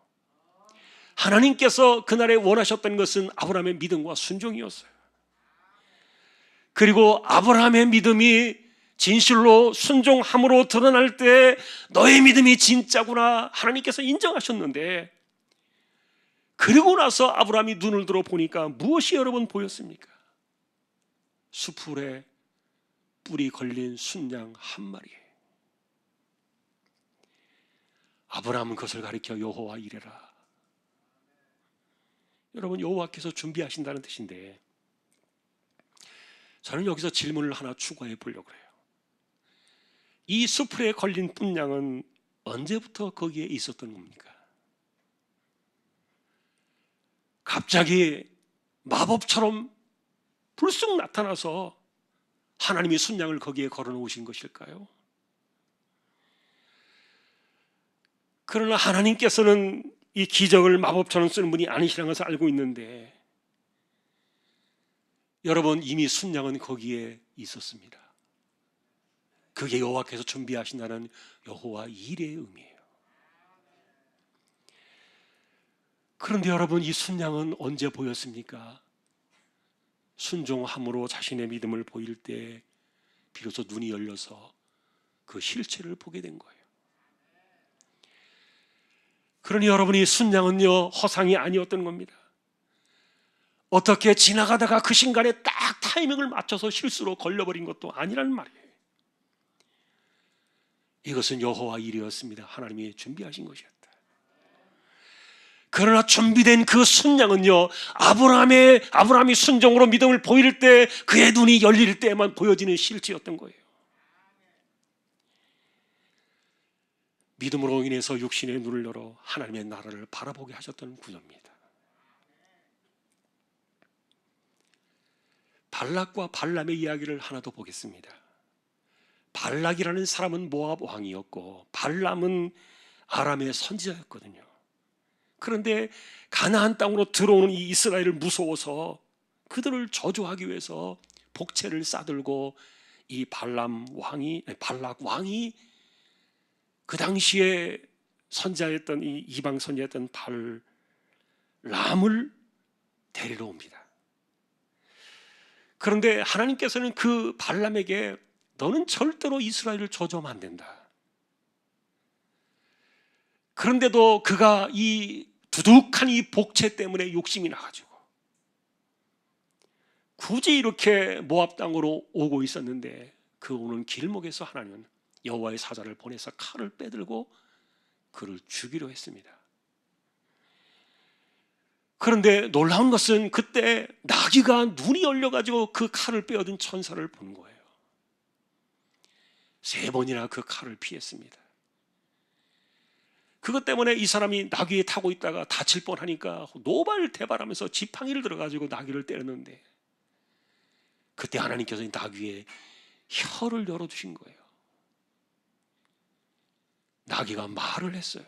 하나님께서 그날에 원하셨던 것은 아브라함의 믿음과 순종이었어요. 그리고 아브라함의 믿음이 진실로 순종함으로 드러날 때 너의 믿음이 진짜구나 하나님께서 인정하셨는데, 그리고 나서 아브라함이 눈을 들어 보니까 무엇이 여러분 보였습니까? 수풀에 뿔이 걸린 순양 한 마리. 아브라함은 그것을 가리켜 여호와 이레라. 여러분, 여호와께서 준비하신다는 뜻인데, 저는 여기서 질문을 하나 추가해 보려고 해요. 이 수풀에 걸린 뿔양은 언제부터 거기에 있었던 겁니까? 갑자기 마법처럼 불쑥 나타나서 하나님이 순양을 거기에 걸어 놓으신 것일까요? 그러나 하나님께서는 이 기적을 마법처럼 쓰는 분이 아니시라는 것을 알고 있는데, 여러분, 이미 순양은 거기에 있었습니다. 그게 여호와께서 준비하신다는 여호와 이레의 의미예요. 그런데 여러분, 이 순양은 언제 보였습니까? 순종함으로 자신의 믿음을 보일 때 비로소 눈이 열려서 그 실체를 보게 된 거예요. 그러니 여러분이 순양은요, 허상이 아니었던 겁니다. 어떻게 지나가다가 그 순간에 딱 타이밍을 맞춰서 실수로 걸려버린 것도 아니라는 말이에요. 이것은 여호와 일이었습니다. 하나님이 준비하신 것이었다. 그러나 준비된 그 순양은요, 아브라함이 순종으로 믿음을 보일 때, 그의 눈이 열릴 때만 보여지는 실체였던 거예요. 믿음으로 인해서 육신의 눈을 열어 하나님의 나라를 바라보게 하셨던 구조입니다. 발락과 발람의 이야기를 하나 더 보겠습니다. 발락이라는 사람은 모압 왕이었고 발람은 아람의 선지자였거든요. 그런데 가나안 땅으로 들어오는 이 이스라엘을 무서워서 그들을 저주하기 위해서 복채를 싸들고 이 발락 왕이 그 당시에 선지자였던 이 이방 선지자였던 발람을 데리러 옵니다. 그런데 하나님께서는 그 발람에게 너는 절대로 이스라엘을 저주하면 안 된다. 그런데도 그가 이 두둑한 이 복채 때문에 욕심이 나가지고 굳이 이렇게 모압 땅으로 오고 있었는데 그 오는 길목에서 하나님은 여호와의 사자를 보내서 칼을 빼들고 그를 죽이려 했습니다. 그런데 놀라운 것은 그때 나귀가 눈이 열려가지고 그 칼을 빼어든 천사를 본 거예요. 3번이나 그 칼을 피했습니다. 그것 때문에 이 사람이 나귀에 타고 있다가 다칠 뻔하니까 노발대발하면서 지팡이를 들어가지고 나귀를 때렸는데 그때 하나님께서 나귀의 혀를 열어주신 거예요. 나귀가 말을 했어요.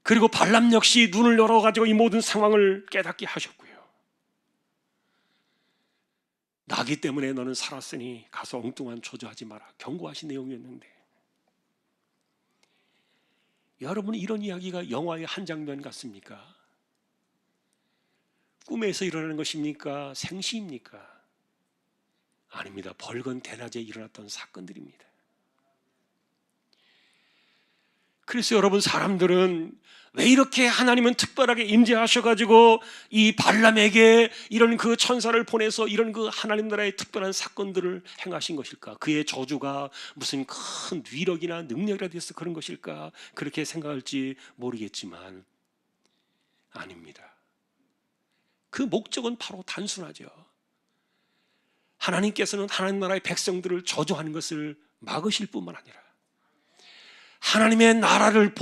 그리고 발람 역시 눈을 열어가지고 이 모든 상황을 깨닫게 하셨고요. 나귀 때문에 너는 살았으니 가서 엉뚱한 저주하지 마라, 경고하신 내용이었는데, 여러분 이런 이야기가 영화의 한 장면 같습니까? 꿈에서 일어나는 것입니까? 생시입니까? 아닙니다. 벌건 대낮에 일어났던 사건들입니다. 그래서 여러분, 사람들은 왜 이렇게 하나님은 특별하게 임재하셔가지고 이 발람에게 이런 그 천사를 보내서 이런 그 하나님 나라의 특별한 사건들을 행하신 것일까? 그의 저주가 무슨 큰 위력이나 능력이라 돼서 그런 것일까? 그렇게 생각할지 모르겠지만 아닙니다. 그 목적은 바로 단순하죠. 하나님께서는 하나님 나라의 백성들을 저주하는 것을 막으실 뿐만 아니라 하나님의 나라를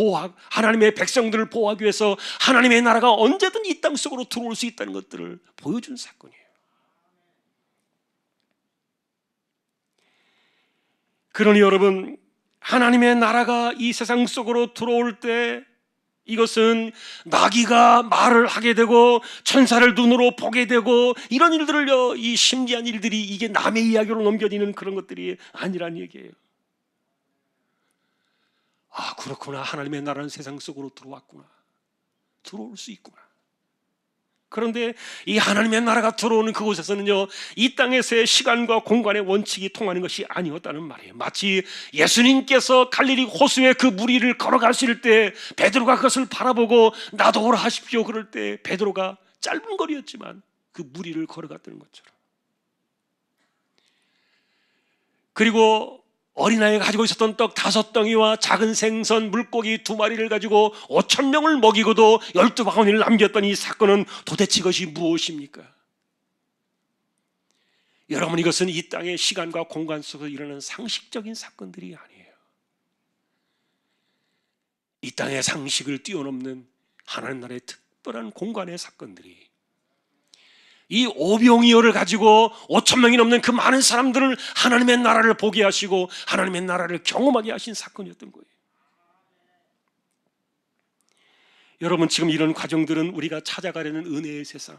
하나님의 백성들을 보호하기 위해서 하나님의 나라가 언제든 이 땅 속으로 들어올 수 있다는 것들을 보여준 사건이에요. 그러니 여러분, 하나님의 나라가 이 세상 속으로 들어올 때 이것은 나귀가 말을 하게 되고 천사를 눈으로 보게 되고 이런 일들을요, 이 신기한 일들이 이게 남의 이야기로 넘겨지는 그런 것들이 아니란 얘기예요. 아, 그렇구나. 하나님의 나라는 세상 속으로 들어왔구나. 들어올 수 있구나. 그런데 이 하나님의 나라가 들어오는 그곳에서는요, 이 땅에서의 시간과 공간의 원칙이 통하는 것이 아니었다는 말이에요. 마치 예수님께서 갈릴리 호수에 그 무리를 걸어가실 때 베드로가 그것을 바라보고 나도 오라 하십시오 그럴 때 베드로가 짧은 거리였지만 그 무리를 걸어갔다는 것처럼, 그리고 어린아이가 가지고 있었던 떡 5덩이와 작은 생선 물고기 2마리를 가지고 5,000명을 먹이고도 12바구니를 남겼던 이 사건은 도대체 이것이 무엇입니까? 여러분, 이것은 이 땅의 시간과 공간 속에서 일어나는 상식적인 사건들이 아니에요. 이 땅의 상식을 뛰어넘는 하나님 나라의 특별한 공간의 사건들이 이 오병이어를 가지고 5,000명이 넘는 그 많은 사람들을 하나님의 나라를 보게 하시고 하나님의 나라를 경험하게 하신 사건이었던 거예요. 여러분, 지금 이런 과정들은 우리가 찾아가려는 은혜의 세상,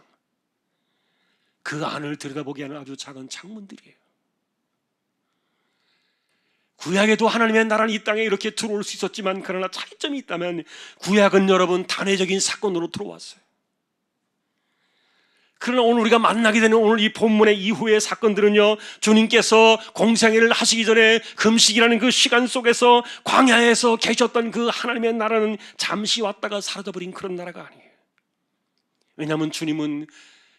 그 안을 들여다보게 하는 아주 작은 창문들이에요. 구약에도 하나님의 나라는 이 땅에 이렇게 들어올 수 있었지만, 그러나 차이점이 있다면 구약은 여러분 단회적인 사건으로 들어왔어요. 그러나 오늘 우리가 만나게 되는 오늘 이 본문의 이후의 사건들은요, 주님께서 공생애를 하시기 전에 금식이라는 그 시간 속에서 광야에서 계셨던 그 하나님의 나라는 잠시 왔다가 사라져버린 그런 나라가 아니에요. 왜냐하면 주님은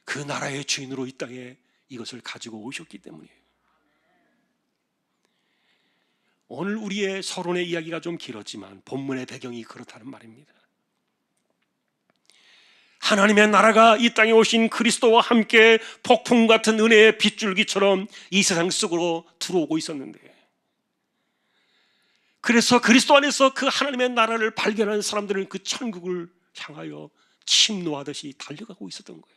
그 나라의 주인으로 이 땅에 이것을 가지고 오셨기 때문이에요. 오늘 우리의 서론의 이야기가 좀 길었지만 본문의 배경이 그렇다는 말입니다. 하나님의 나라가 이 땅에 오신 그리스도와 함께 폭풍 같은 은혜의 빗줄기처럼 이 세상 속으로 들어오고 있었는데, 그래서 그리스도 안에서 그 하나님의 나라를 발견하는 사람들은 그 천국을 향하여 침노하듯이 달려가고 있었던 거예요.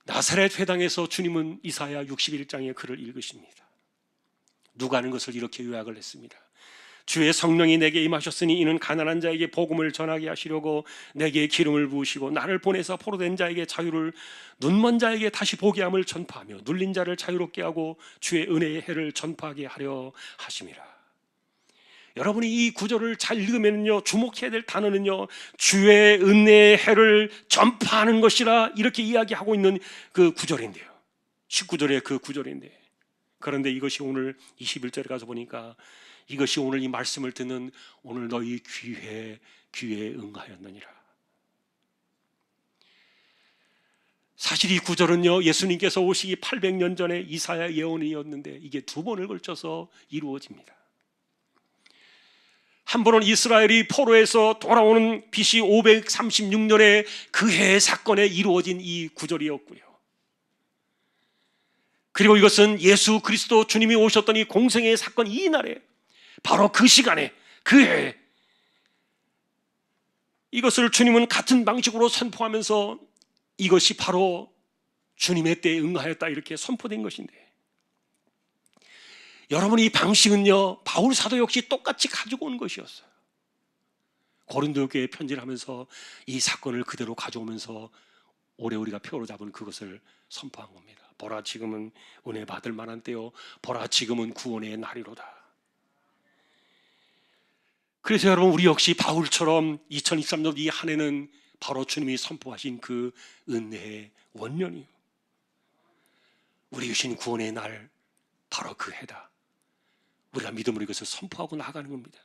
나사렛 회당에서 주님은 이사야 61장의 글을 읽으십니다. 누가 하는 것을 이렇게 요약을 했습니다. 주의 성령이 내게 임하셨으니 이는 가난한 자에게 복음을 전하게 하시려고 내게 기름을 부으시고 나를 보내서 포로된 자에게 자유를, 눈먼 자에게 다시 보게 함을 전파하며 눌린 자를 자유롭게 하고 주의 은혜의 해를 전파하게 하려 하심이라. 여러분이 이 구절을 잘 읽으면요, 주목해야 될 단어는요, 주의 은혜의 해를 전파하는 것이라 이렇게 이야기하고 있는 그 구절인데요, 19절의 그 구절인데, 그런데 이것이 오늘 21절에 가서 보니까 이것이 오늘 이 말씀을 듣는 오늘 너희 귀에 응하였느니라. 사실 이 구절은요, 예수님께서 오시기 800년 전에 이사야 예언이었는데 이게 두 번을 걸쳐서 이루어집니다. 한 번은 이스라엘이 포로에서 돌아오는 BC 536년에 그 해의 사건에 이루어진 이 구절이었고요. 그리고 이것은 예수 그리스도 주님이 오셨던 이 공생의 사건 이날에, 바로 그 시간에, 그 해에 이것을 주님은 같은 방식으로 선포하면서 이것이 바로 주님의 때에 응하였다 이렇게 선포된 것인데, 여러분 이 방식은요, 바울 사도 역시 똑같이 가지고 온 것이었어요. 고린도 교회에 편지를 하면서 이 사건을 그대로 가져오면서 오래 우리가 표로 잡은 그것을 선포한 겁니다. 보라 지금은 은혜 받을 만한 때요, 보라 지금은 구원의 날이로다. 그래서 여러분 우리 역시 바울처럼 2023년 이 한 해는 바로 주님이 선포하신 그 은혜의 원년이요, 우리 주신 구원의 날, 바로 그 해다. 우리가 믿음으로 이것을 선포하고 나가는 겁니다.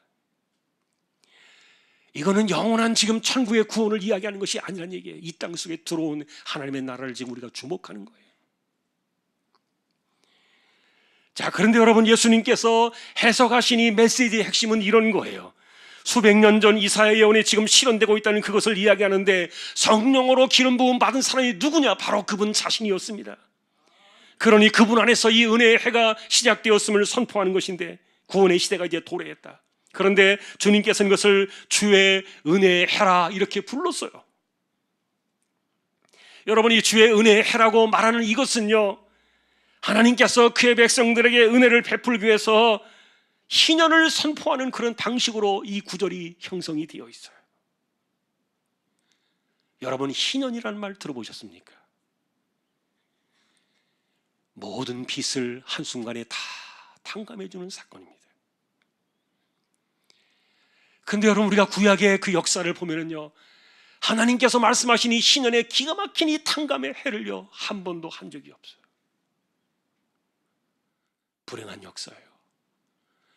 이거는 영원한 지금 천국의 구원을 이야기하는 것이 아니라는 얘기예요. 이 땅 속에 들어온 하나님의 나라를 지금 우리가 주목하는 거예요. 자, 그런데 여러분 예수님께서 해석하신 이 메시지의 핵심은 이런 거예요. 수백 년 전 이사야 예언이 지금 실현되고 있다는 그것을 이야기하는데, 성령으로 기름 부음 받은 사람이 누구냐? 바로 그분 자신이었습니다. 그러니 그분 안에서 이 은혜의 해가 시작되었음을 선포하는 것인데, 구원의 시대가 이제 도래했다. 그런데 주님께서는 이것을 주의 은혜의 해라 이렇게 불렀어요. 여러분이 주의 은혜의 해라고 말하는 이것은요, 하나님께서 그의 백성들에게 은혜를 베풀기 위해서 희년을 선포하는 그런 방식으로 이 구절이 형성이 되어 있어요. 여러분 희년이라는 말 들어보셨습니까? 모든 빚을 한순간에 다 탕감해주는 사건입니다. 그런데 여러분 우리가 구약의 그 역사를 보면은요, 하나님께서 말씀하신 이 희년의 기가 막힌 이 탕감의 해를요 한 번도 한 적이 없어요. 불행한 역사예요.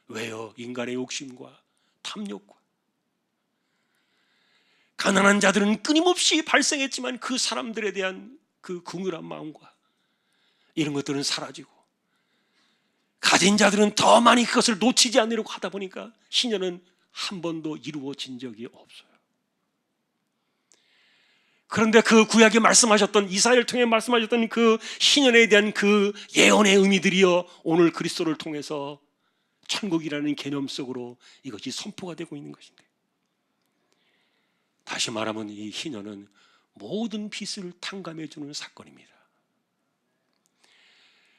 왜요? 인간의 욕심과 탐욕과, 가난한 자들은 끊임없이 발생했지만 그 사람들에 대한 그 긍휼한 마음과 이런 것들은 사라지고, 가진 자들은 더 많이 그것을 놓치지 않으려고 하다 보니까 희년은 한 번도 이루어진 적이 없어요. 그런데 그 구약에 말씀하셨던, 이사야를 통해 말씀하셨던 그 희년에 대한 그 예언의 의미들이요 오늘 그리스도를 통해서 천국이라는 개념 속으로 이것이 선포가 되고 있는 것인데, 다시 말하면 이 희년은 모든 빚을 탕감해 주는 사건입니다.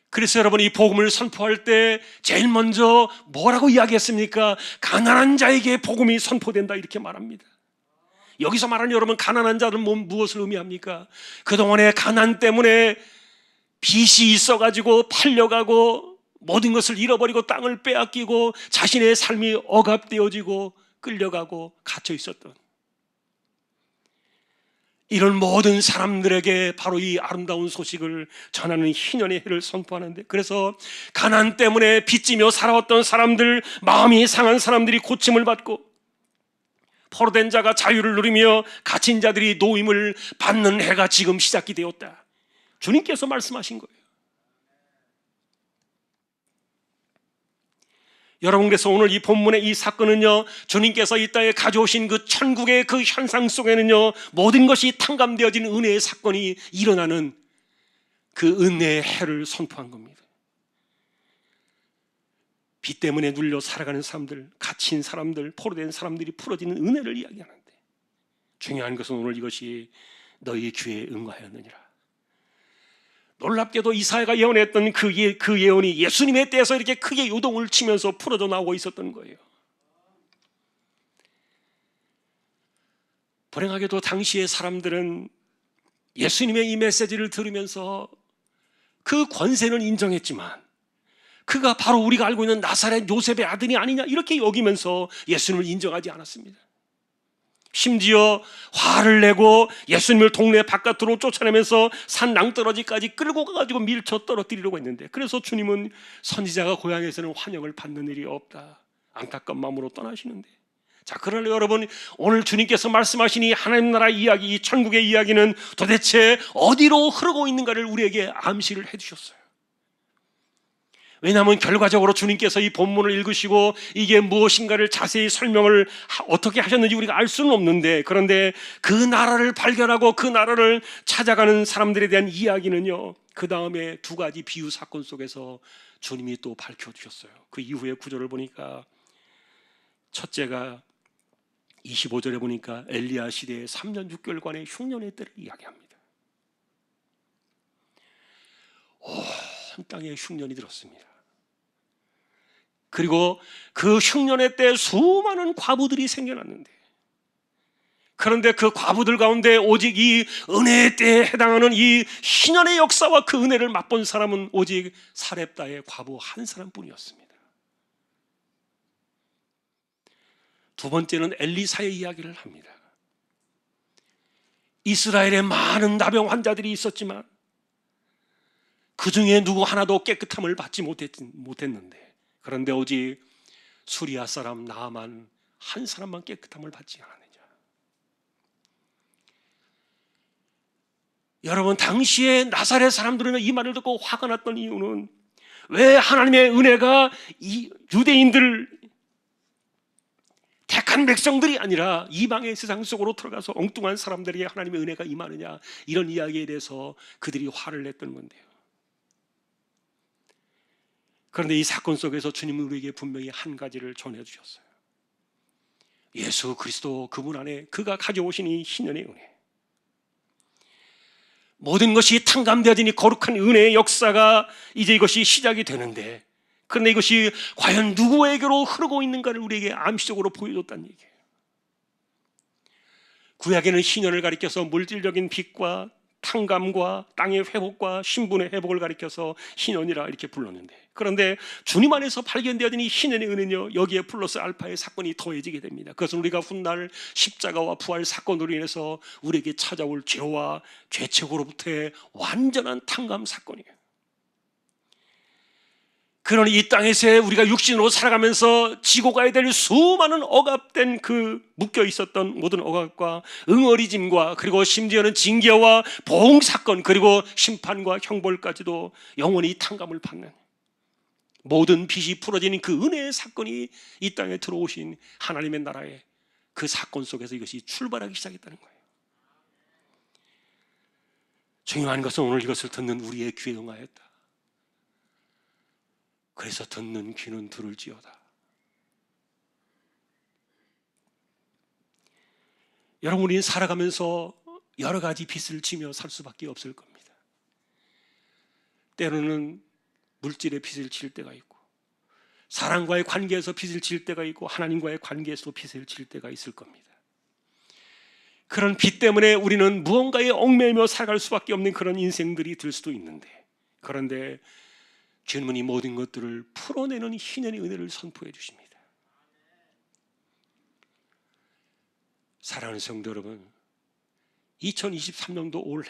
그래서 여러분 이 복음을 선포할 때 제일 먼저 뭐라고 이야기했습니까? 가난한 자에게 복음이 선포된다 이렇게 말합니다. 여기서 말하는 여러분 가난한 자들은 무엇을 의미합니까? 그동안의 가난 때문에 빚이 있어가지고 팔려가고 모든 것을 잃어버리고 땅을 빼앗기고 자신의 삶이 억압되어지고 끌려가고 갇혀 있었던 이런 모든 사람들에게 바로 이 아름다운 소식을 전하는 희년의 해를 선포하는데, 그래서 가난 때문에 빚지며 살아왔던 사람들, 마음이 상한 사람들이 고침을 받고, 포로된 자가 자유를 누리며 갇힌 자들이 노임을 받는 해가 지금 시작이 되었다. 주님께서 말씀하신 거예요. 여러분, 그래서 오늘 이 본문의 이 사건은요, 주님께서 이 땅에 가져오신 그 천국의 그 현상 속에는요, 모든 것이 탕감되어진 은혜의 사건이 일어나는 그 은혜의 해를 선포한 겁니다. 비 때문에 눌려 살아가는 사람들, 갇힌 사람들, 포로된 사람들이 풀어지는 은혜를 이야기하는데, 중요한 것은 오늘 이것이 너희 귀에 응하였느니라. 놀랍게도 이사야가 예언했던 그 예언이 예수님의 때에서 이렇게 크게 요동을 치면서 풀어져 나오고 있었던 거예요. 불행하게도 당시의 사람들은 예수님의 이 메시지를 들으면서 그 권세는 인정했지만 그가 바로 우리가 알고 있는 나사렛 요셉의 아들이 아니냐 이렇게 여기면서 예수님을 인정하지 않았습니다. 심지어 화를 내고 예수님을 동네 바깥으로 쫓아내면서 산 낭떠러지까지 끌고 가가지고 밀쳐 떨어뜨리려고 했는데, 그래서 주님은 선지자가 고향에서는 환영을 받는 일이 없다, 안타까운 마음으로 떠나시는데, 자, 그러나 여러분, 오늘 주님께서 말씀하신 이 하나님 나라 이야기, 이 천국의 이야기는 도대체 어디로 흐르고 있는가를 우리에게 암시를 해주셨어요. 왜냐하면 결과적으로 주님께서 이 본문을 읽으시고 이게 무엇인가를 자세히 설명을 어떻게 하셨는지 우리가 알 수는 없는데, 그런데 그 나라를 발견하고 그 나라를 찾아가는 사람들에 대한 이야기는요, 그 다음에 두 가지 비유 사건 속에서 주님이 또 밝혀주셨어요. 그 이후의 구절을 보니까 첫째가 25절에 보니까 엘리야 시대의 3년 6개월간의 흉년의 때를 이야기합니다. 온 땅에 흉년이 들었습니다. 그리고 그 흉년의 때 수많은 과부들이 생겨났는데, 그런데 그 과부들 가운데 오직 이 은혜의 때에 해당하는 이 희년의 역사와 그 은혜를 맛본 사람은 오직 사렙다의 과부 한 사람뿐이었습니다. 두 번째는 엘리사의 이야기를 합니다. 이스라엘에 많은 나병 환자들이 있었지만 그 중에 누구 하나도 깨끗함을 받지 못했는데, 그런데 오직 수리아 사람 나아만 한 사람만 깨끗함을 받지 않았느냐. 여러분, 당시에 나사렛 사람들은 이 말을 듣고 화가 났던 이유는, 왜 하나님의 은혜가 이 유대인들 택한 백성들이 아니라 이방의 세상 속으로 들어가서 엉뚱한 사람들에게 하나님의 은혜가 임하느냐, 이런 이야기에 대해서 그들이 화를 냈던 건데요. 그런데 이 사건 속에서 주님은 우리에게 분명히 한 가지를 전해주셨어요. 예수 그리스도 그분 안에 그가 가져오신 이 희년의 은혜, 모든 것이 탕감되어진 이 거룩한 은혜의 역사가 이제 이것이 시작이 되는데, 그런데 이것이 과연 누구에게로 흐르고 있는가를 우리에게 암시적으로 보여줬다는 얘기예요. 구약에는 희년을 가리켜서 물질적인 빛과 탕감과 땅의 회복과 신분의 회복을 가리켜서 희년이라 이렇게 불렀는데, 그런데 주님 안에서 발견되어진 이 희년의 은혜는요, 여기에 플러스 알파의 사건이 더해지게 됩니다. 그것은 우리가 훗날 십자가와 부활 사건으로 인해서 우리에게 찾아올 죄와 죄책으로부터의 완전한 탕감 사건이에요. 그러니 이 땅에서 우리가 육신으로 살아가면서 지고 가야 될 수많은 억압된 그 묶여 있었던 모든 억압과 응어리짐과, 그리고 심지어는 징계와 보응 사건, 그리고 심판과 형벌까지도 영원히 탕감을 받는 모든 빚이 풀어지는 그 은혜의 사건이 이 땅에 들어오신 하나님의 나라의 그 사건 속에서 이것이 출발하기 시작했다는 거예요. 중요한 것은 오늘 이것을 듣는 우리의 귀에 응하였다. 그래서 듣는 귀는 들을지어다. 여러분, 우리는 살아가면서 여러 가지 빚을 지며 살 수밖에 없을 겁니다. 때로는 물질의 빚을 질 때가 있고, 사람과의 관계에서 빚을 질 때가 있고, 하나님과의 관계에서도 빚을 질 때가 있을 겁니다. 그런 빚 때문에 우리는 무언가에 얽매이며 살아갈 수밖에 없는 그런 인생들이 될 수도 있는데, 그런데 주님은 이 모든 것들을 풀어내는 희년의 은혜를 선포해 주십니다. 사랑하는 성도 여러분, 2023년도 올해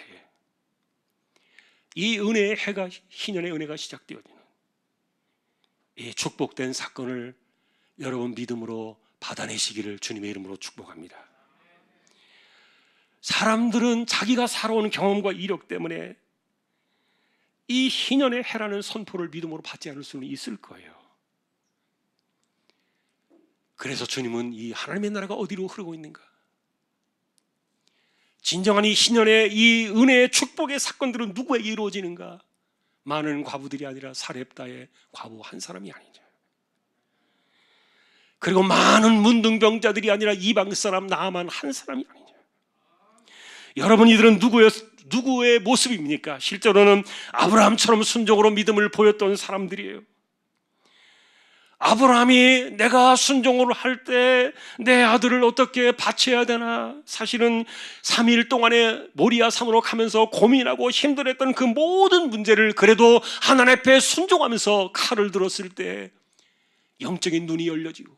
이 은혜의 해가, 희년의 은혜가 시작되어지는 이 축복된 사건을 여러분 믿음으로 받아내시기를 주님의 이름으로 축복합니다. 사람들은 자기가 살아온 경험과 이력 때문에 이 희년의 해라는 선포를 믿음으로 받지 않을 수는 있을 거예요. 그래서 주님은 이 하나님의 나라가 어디로 흐르고 있는가? 진정한 이 희년의 이 은혜의 축복의 사건들은 누구에게 이루어지는가? 많은 과부들이 아니라 사렙다의 과부 한 사람이 아니냐. 그리고 많은 문둥병자들이 아니라 이방 사람 나아만 한 사람이 아니냐. 여러분, 이들은 누구의 모습입니까? 실제로는 아브라함처럼 순종으로 믿음을 보였던 사람들이에요. 아브라함이 내가 순종을 할 때 내 아들을 어떻게 바쳐야 되나, 사실은 3일 동안에 모리아 산으로 가면서 고민하고 힘들었던 그 모든 문제를 그래도 하나님 앞에 순종하면서 칼을 들었을 때 영적인 눈이 열려지고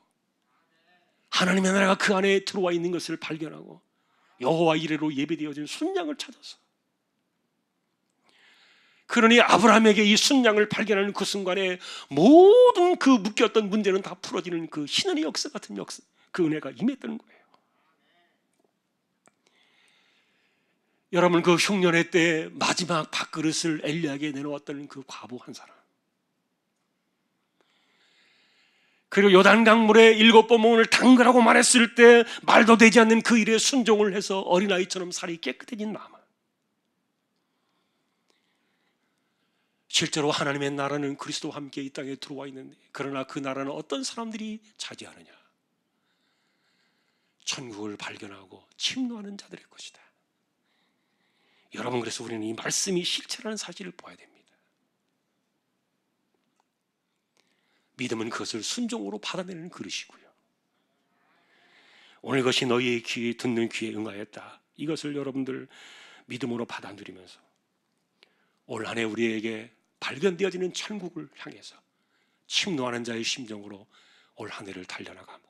하나님의 나라가 그 안에 들어와 있는 것을 발견하고 여호와 이레로 예배되어진 순양을 찾아서, 그러니 아브라함에게 이 순양을 발견하는 그 순간에 모든 그 묶였던 문제는 다 풀어지는 그 신의 역사 같은 역사, 그 은혜가 임했다는 거예요. 여러분, 그 흉년의 때 마지막 밥그릇을 엘리야에게 내놓았던 그 과부 한 사람, 그리고 요단강물에 7번 몸을 담그라고 말했을 때 말도 되지 않는 그 일에 순종을 해서 어린아이처럼 살이 깨끗해진 나만, 실제로 하나님의 나라는 그리스도와 함께 이 땅에 들어와 있는데, 그러나 그 나라는 어떤 사람들이 차지하느냐? 천국을 발견하고 침노하는 자들의 것이다. 여러분, 그래서 우리는 이 말씀이 실체라는 사실을 봐야 됩니다. 믿음은 그것을 순종으로 받아내는 그릇이고요. 오늘 것이 너희의 귀에 듣는 귀에 응하였다. 이것을 여러분들 믿음으로 받아 누리면서 올 한 해 우리에게 발견되어지는 천국을 향해서 침노하는 자의 심정으로 올 한 해를 달려나가고,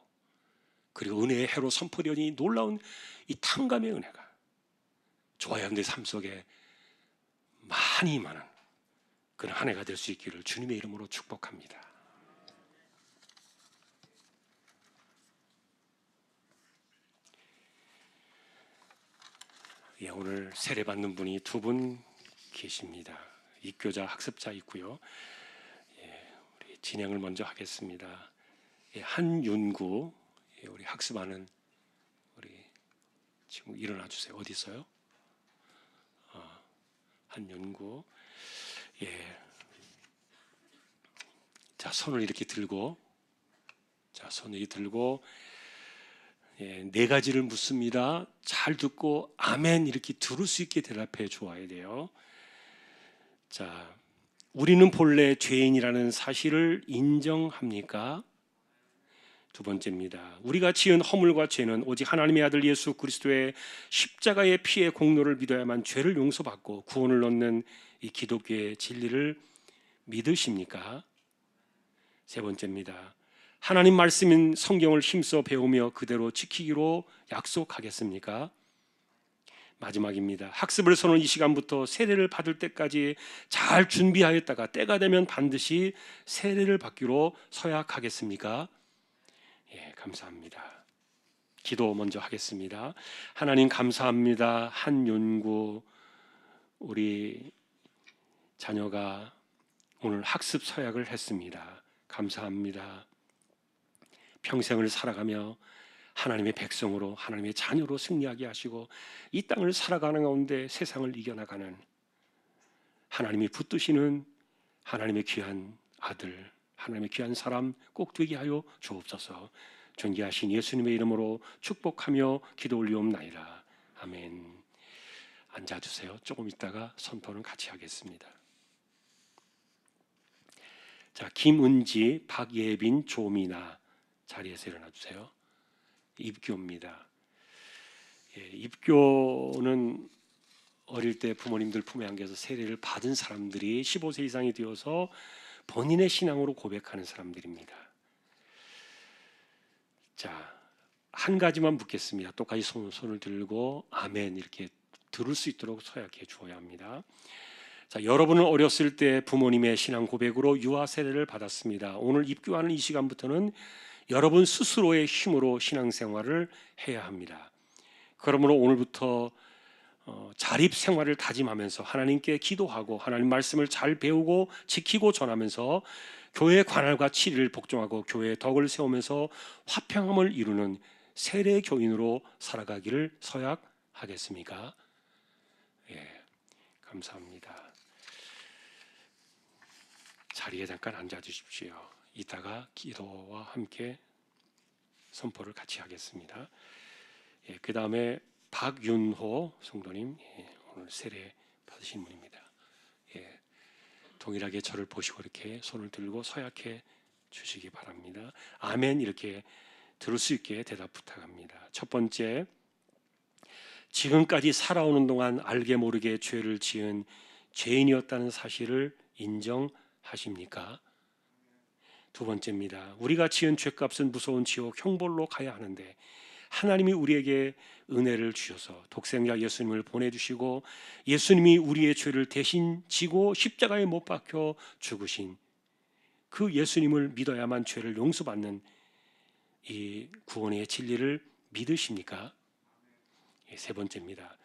그리고 은혜의 해로 선포되니 놀라운 이 탕감의 은혜가 좋아야 내 삶 속에 많이 임하는 그런 한 해가 될 수 있기를 주님의 이름으로 축복합니다. 예, 오늘 세례받는 분이 2분 계십니다. 입교자, 학습자 있고요. 예, 우리 진행을 먼저 하겠습니다. 예, 한윤구, 예, 우리 학습하는 우리 지금 일어나 주세요. 어디 있어요? 한윤구. 예. 자, 손을 이렇게 들고, 자, 손을 이렇게 들고, 예, 4가지를 묻습니다. 잘 듣고 아멘 이렇게 들을 수 있게 대답해 주어야 돼요. 자, 우리는 본래 죄인이라는 사실을 인정합니까? 2번째입니다. 우리가 지은 허물과 죄는 오직 하나님의 아들 예수 그리스도의 십자가의 피의 공로를 믿어야만 죄를 용서받고 구원을 얻는 이 기독교의 진리를 믿으십니까? 3번째입니다. 하나님 말씀인 성경을 힘써 배우며 그대로 지키기로 약속하겠습니까? 마지막입니다. 학습을 선언 이 시간부터 세례를 받을 때까지 잘 준비하였다가 때가 되면 반드시 세례를 받기로 서약하겠습니까? 예, 감사합니다. 기도 먼저 하겠습니다. 하나님 감사합니다. 한윤구 우리 자녀가 오늘 학습 서약을 했습니다. 감사합니다. 평생을 살아가며 하나님의 백성으로, 하나님의 자녀로 승리하게 하시고 이 땅을 살아가는 가운데 세상을 이겨나가는 하나님이 붙드시는 하나님의 귀한 아들, 하나님의 귀한 사람 꼭 되게 하여 주옵소서. 존귀하신 예수님의 이름으로 축복하며 기도 올리옵나이다. 아멘. 앉아주세요. 조금 있다가 선포는 같이 하겠습니다. 자, 김은지, 박예빈, 조미나 자리에서 일어나 주세요. 입교입니다. 예, 입교는 어릴 때 부모님들 품에 안겨서 세례를 받은 사람들이 15세 이상이 되어서 본인의 신앙으로 고백하는 사람들입니다. 자, 한 가지만 묻겠습니다. 똑같이 손을 들고 아멘 이렇게 들을 수 있도록 서약해 주어야 합니다. 자, 여러분은 어렸을 때 부모님의 신앙 고백으로 유아 세례를 받았습니다. 오늘 입교하는 이 시간부터는 여러분 스스로의 힘으로 신앙생활을 해야 합니다. 그러므로 오늘부터 자립 생활을 다짐하면서 하나님께 기도하고 하나님 말씀을 잘 배우고 지키고 전하면서 교회 관할과 치리를 복종하고 교회의 덕을 세우면서 화평함을 이루는 세례 교인으로 살아가기를 서약하겠습니까? 예, 감사합니다. 자리에 잠깐 앉아 주십시오. 이따가 기도와 함께 선포를 같이 하겠습니다. 예, 그 다음에 박윤호 성도님, 오늘 세례 받으신 분입니다. 예, 동일하게 저를 보시고 이렇게 손을 들고 서약해 주시기 바랍니다. 아멘 이렇게 들을 수 있게 대답 부탁합니다. 첫 번째, 지금까지 살아오는 동안 알게 모르게 죄를 지은 죄인이었다는 사실을 인정하십니까? 두 번째입니다. 우리가 지은 죄값은 무서운 지옥 형벌로 가야 하는데 하나님이 우리에게 은혜를 주셔서 독생자 예수님을 보내주시고 예수님이 우리의 죄를 대신 지고 십자가에 못 박혀 죽으신 그 예수님을 믿어야만 죄를 용서받는 이 구원의 진리를 믿으십니까? 세 번째입니다.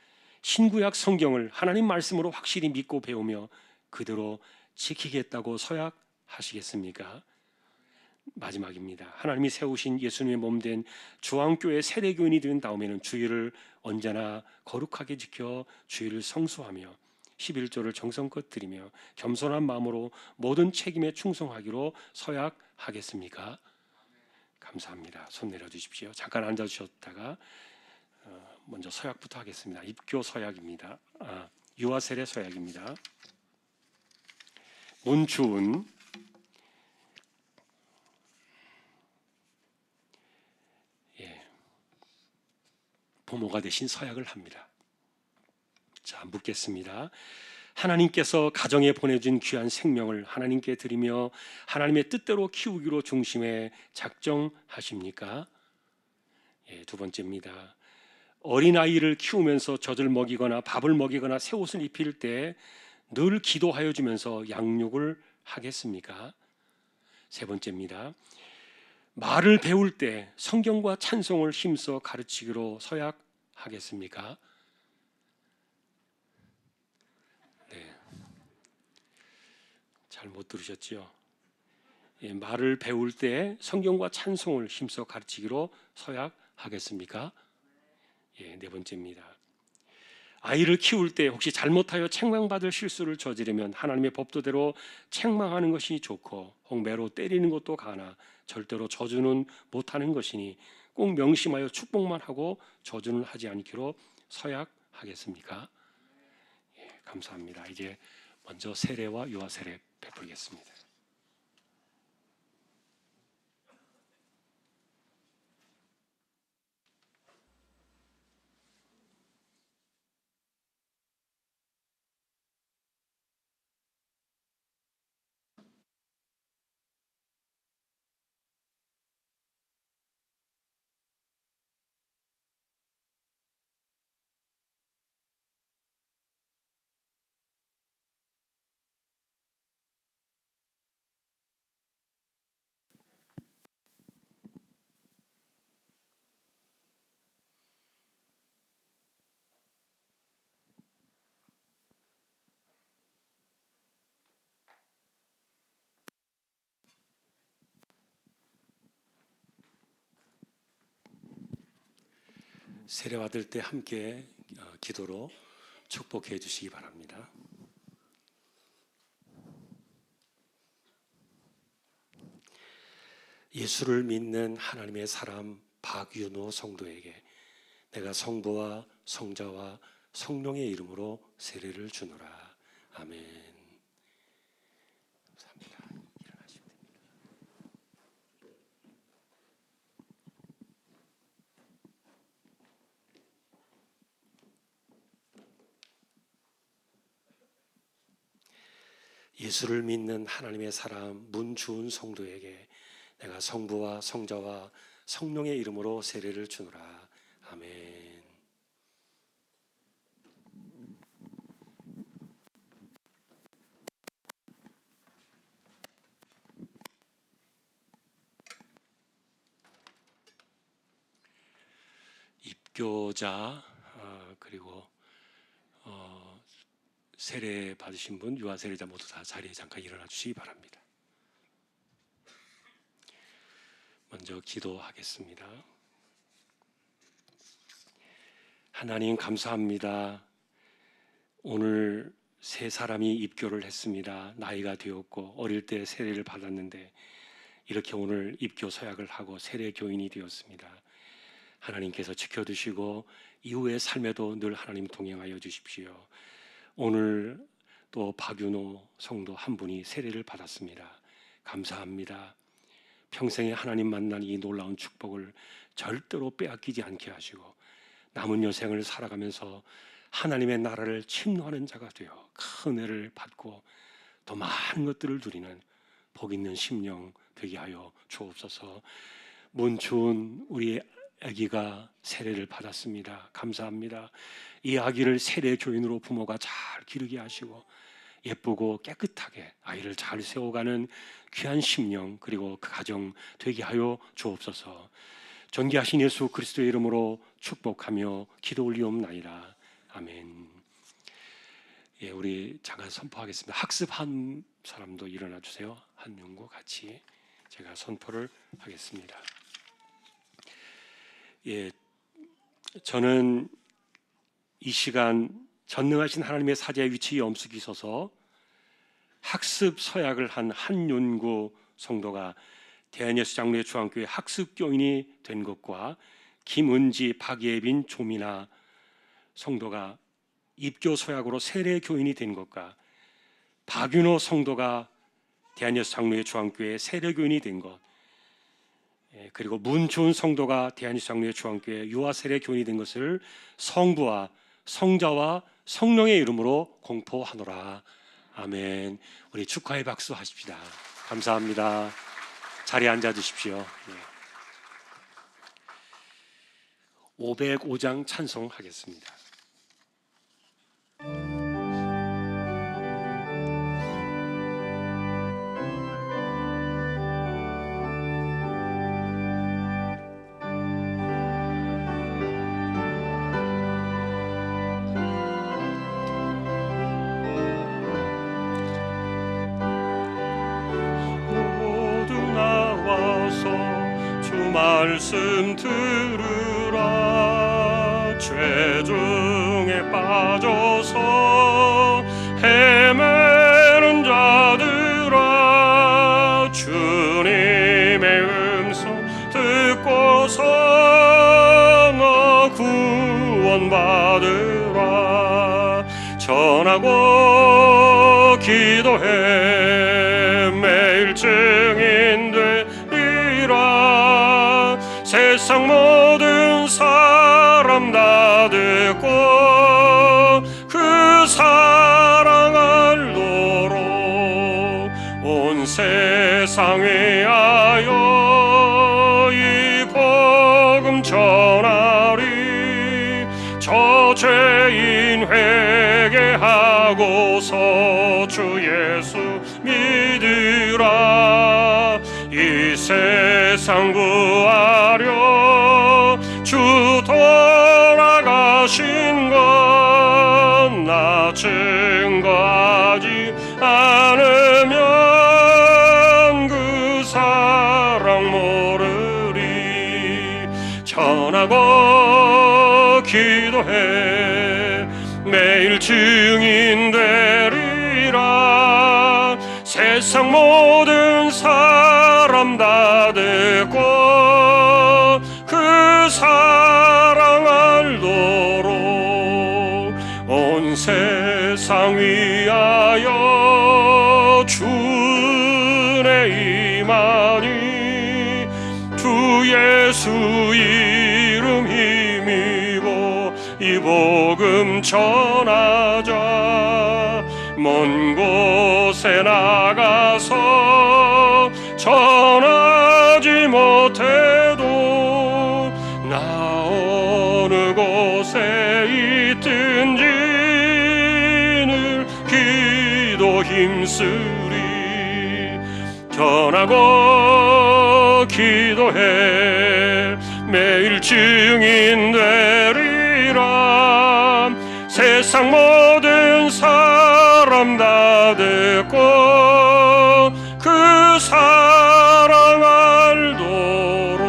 신구약 성경을 하나님 말씀으로 확실히 믿고 배우며 그대로 지키겠다고 서약하시겠습니까? 마지막입니다. 하나님이 세우신 예수님의 몸된 주왕교회 세례교인이 된 다음에는 주일을 언제나 거룩하게 지켜 주일을 성수하며 11조를 정성껏 드리며 겸손한 마음으로 모든 책임에 충성하기로 서약하겠습니까? 감사합니다. 손 내려주십시오. 잠깐 앉아주셨다가 먼저 서약부터 하겠습니다. 입교 서약입니다. 유아 세례 서약입니다. 문주은 부모가 되신 서약을 합니다. 자, 묻겠습니다. 하나님께서 가정에 보내준 귀한 생명을 하나님께 드리며 하나님의 뜻대로 키우기로 중심에 작정하십니까? 두 번째입니다. 어린아이를 키우면서 젖을 먹이거나 밥을 먹이거나 새 옷을 입힐 때 늘 기도하여 주면서 양육을 하겠습니까? 세 번째입니다. 말을 배울 때 성경과 찬송을 힘써 가르치기로 서약하겠습니까? 네, 잘 못 들으셨죠? 말을 배울 때 성경과 찬송을 힘써 가르치기로 서약하겠습니까? 네 번째입니다. 아이를 키울 때 혹시 잘못하여 책망받을 실수를 저지르면 하나님의 법도대로 책망하는 것이 좋고 혹 매로 때리는 것도 가나 절대로 저주는 못하는 것이니 꼭 명심하여 축복만 하고 저주는 하지 않기로 서약하겠습니까? 감사합니다. 이제 먼저 세례와 유아 세례 베풀겠습니다. 세례 받을 때 함께 기도로 축복해 주시기 바랍니다. 예수를 믿는 하나님의 사람 박윤호 성도에게 내가 성부와 성자와 성령의 이름으로 세례를 주노라. 아멘. 감사합니다. 일어나시면 됩니다. 예수를 믿는 하나님의 사람 문주은 성도에게 내가 성부와 성자와 성령의 이름으로 세례를 주노라. 아멘. 입교자 그리고 세례 받으신 분, 유아 세례자 모두 다 자리에 잠깐 일어나 주시기 바랍니다. 먼저 기도하겠습니다. 하나님 감사합니다. 오늘 세 사람이 입교를 했습니다. 나이가 되었고 어릴 때 세례를 받았는데 이렇게 오늘 입교 서약을 하고 세례 교인이 되었습니다. 하나님께서 지켜주시고 이후의 삶에도 늘 하나님 동행하여 주십시오. 오늘 또 박윤호 성도 한 분이 세례를 받았습니다. 감사합니다. 평생에 하나님 만난 이 놀라운 축복을 절대로 빼앗기지 않게 하시고 남은 여생을 살아가면서 하나님의 나라를 침노하는 자가 되어 큰 은혜를 받고 더 많은 것들을 누리는 복 있는 심령 되게 하여 주옵소서. 문추은 우리 아기가 세례를 받았습니다. 감사합니다. 이 아기를 세례 교인으로 부모가 잘 기르게 하시고 예쁘고 깨끗하게 아이를 잘 세워가는 귀한 심령 그리고 그 가정 되게 하여 주옵소서. 존귀하신 예수 그리스도의 이름으로 축복하며 기도 올리옵나이다. 아멘. 예, 우리 잠깐 선포하겠습니다. 학습한 사람도 일어나 주세요. 한윤과 같이 제가 선포를 하겠습니다. 예, 저는 이 시간 전능하신 하나님의 사자의 위치에 엄숙히 서서 학습 서약을 한 한윤구 성도가 대한예수 장로의 중앙교회 학습교인이 된 것과 김은지, 박예빈, 조미나 성도가 입교 서약으로 세례 교인이 된 것과 박윤호 성도가 대한예수 장로의 중앙교회 세례 교인이 된 것, 그리고 문초은 성도가 대한예수 장로의 중앙교회 유아 세례 교인이 된 것을 성부와 성자와 성령의 이름으로 공포하노라. 아멘. 우리 축하의 박수 하십시다. 감사합니다. 자리에 앉아 주십시오. 505장 찬송하겠습니다. 말씀 들으라. 죄중에 빠져서 헤매는 자들아, 주님의 음성 듣고서 너 구원받으라. 전하고 기도해 매일 증인 되리라. 세상 모든 사람 다 듣고 그 사랑 알도록 온 세상 위하여 이 복음 전하리. 저 죄인 회개하고서 주 예수 믿으라. 이 세상 구하려 주 돌아가신 것 나 증거하지 않으면 그 사랑 모르리. 전하고 기도해 매일 증인 되리라. 세상 모든 사람 다 듣고 그 사랑 알도록 온 세상 위하여 주의 임하니. 주 예수 이름 힘입어 이 복음 전하자. 먼 곳에 나가서 전하지 못해도 나 어느 곳에 있든지 늘 기도 힘쓰리. 전하고 기도해 매일 증인 되리라. 세상 모든 사람 다 듣고 그 사랑 알도록.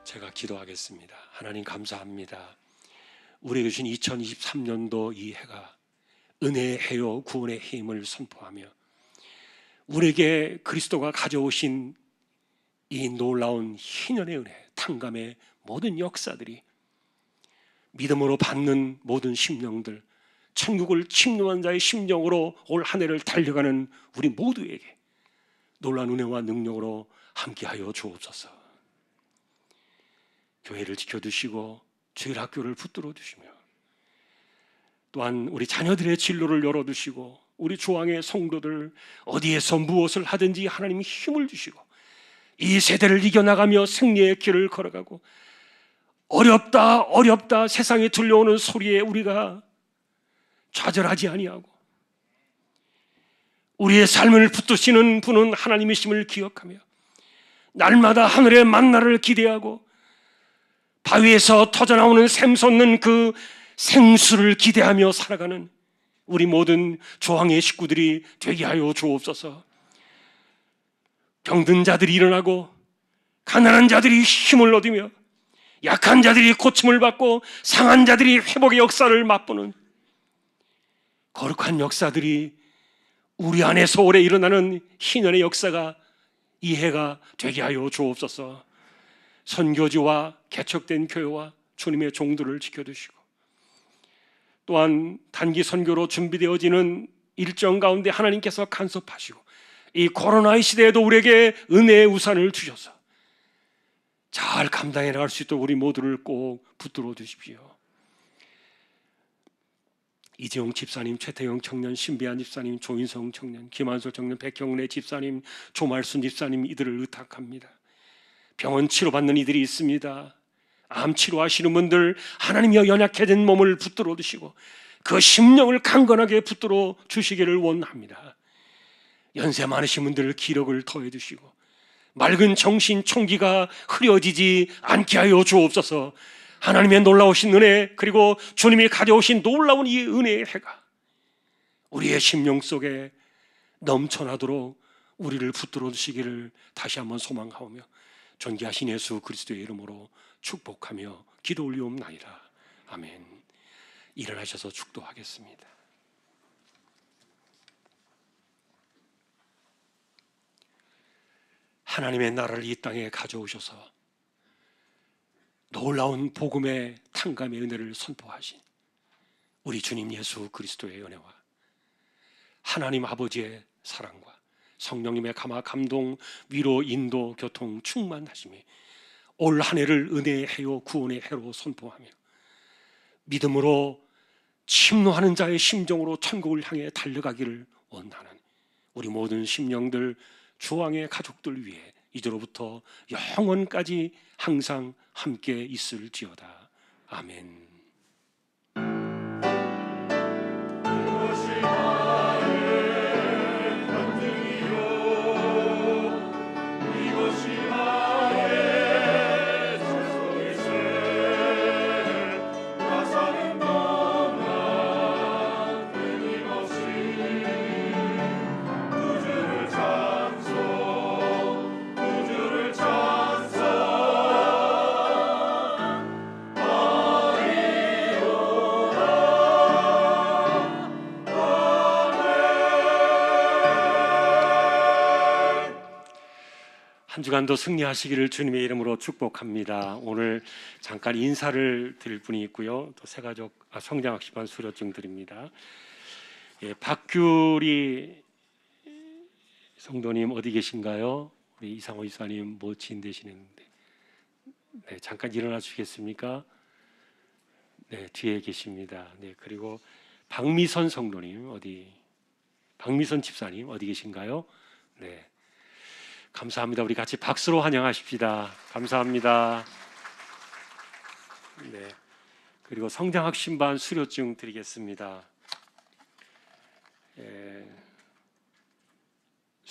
제가 기도하겠습니다. 하나님 감사합니다. 우리에게 주신 2023년도 이 해가 은혜의 해요 구원의 힘을 선포하며 우리에게 그리스도가 가져오신 이 놀라운 희년의 은혜, 탕감의 모든 역사들이 믿음으로 받는 모든 심령들, 천국을 침노한 자의 심령으로 올 한 해를 달려가는 우리 모두에게 놀라운 은혜와 능력으로 함께하여 주옵소서. 교회를 지켜주시고 주일 학교를 붙들어 주시며 또한 우리 자녀들의 진로를 열어두시고 우리 조항의 성도들 어디에서 무엇을 하든지 하나님이 힘을 주시고 이 세대를 이겨나가며 승리의 길을 걸어가고 어렵다 어렵다 세상에 들려오는 소리에 우리가 좌절하지 아니하고 우리의 삶을 붙드시는 분은 하나님이심을 기억하며 날마다 하늘의 만나를 기대하고 바위에서 터져나오는 샘솟는 그 생수를 기대하며 살아가는 우리 모든 조항의 식구들이 되게 하여 주옵소서. 병든 자들이 일어나고 가난한 자들이 힘을 얻으며 약한 자들이 고침을 받고 상한 자들이 회복의 역사를 맛보는 거룩한 역사들이 우리 안에서 오래 일어나는 희년의 역사가 이 해가 되게 하여 주옵소서. 선교지와 개척된 교회와 주님의 종들을 지켜주시고 또한 단기 선교로 준비되어지는 일정 가운데 하나님께서 간섭하시고 이 코로나의 시대에도 우리에게 은혜의 우산을 주셔서 잘 감당해 나갈 수 있도록 우리 모두를 꼭 붙들어 주십시오. 이재용 집사님, 최태영 청년, 신비한 집사님, 조인성 청년, 김한솔 청년, 백경래 집사님, 조말순 집사님 이들을 의탁합니다. 병원 치료받는 이들이 있습니다. 암 치료하시는 분들 하나님이여 연약해진 몸을 붙들어 주시고 그 심령을 강건하게 붙들어 주시기를 원합니다. 연세 많으신 분들 기력을 더해 주시고 맑은 정신 총기가 흐려지지 않게 하여 주옵소서. 하나님의 놀라우신 은혜 그리고 주님이 가져오신 놀라운 이 은혜의 해가 우리의 심령 속에 넘쳐나도록 우리를 붙들어 주시기를 다시 한번 소망하오며 존귀하신 예수 그리스도의 이름으로 축복하며 기도 올리옵나이다. 아멘. 일어나셔서 축도하겠습니다. 하나님의 나라를 이 땅에 가져오셔서 놀라운 복음의 탕감의 은혜를 선포하신 우리 주님 예수 그리스도의 은혜와 하나님 아버지의 사랑과 성령님의 감화 감동 위로 인도 교통 충만하심이 올 한 해를 은혜의 해요 구원의 해로 선포하며 믿음으로 침노하는 자의 심정으로 천국을 향해 달려가기를 원하는 우리 모든 심령들 주왕의 가족들 위해 이제로부터 영원까지 항상 함께 있을지어다. 아멘. 한 주간도 승리하시기를 주님의 이름으로 축복합니다. 오늘 잠깐 인사를 드릴 분이 있고요. 또 새가족 성장학습반 수료증 드립니다. 박규리 성도님 어디 계신가요? 우리 이상호 이사님 모친 되시는데 네, 잠깐 일어나 주시겠습니까? 네, 뒤에 계십니다. 네, 그리고 박미선 성도님 어디? 박미선 집사님 어디 계신가요? 네. 감사합니다. 우리 같이 박수로 환영하십시다. 감사합니다. 네. 그리고 성장학신반 수료증 드리겠습니다.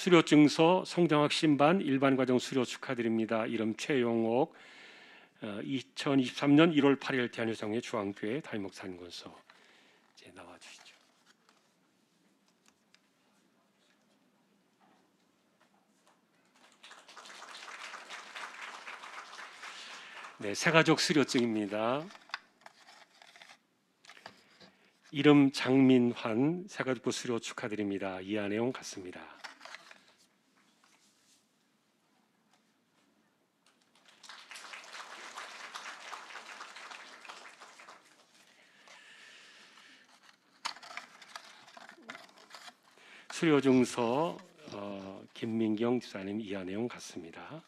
수료 증서 성장학 신반 일반 과정 수료 축하드립니다. 이름 최용옥 2023년 1월 8일 대한여성회 중앙교회 담임목사님께서 이제 나와 주시죠. 네, 새가족 수료증입니다. 이름 장민환 새가족부 수료 축하드립니다. 이하 내용 같습니다. 수료 증서 김민경 집사님 이하 내용 같습니다.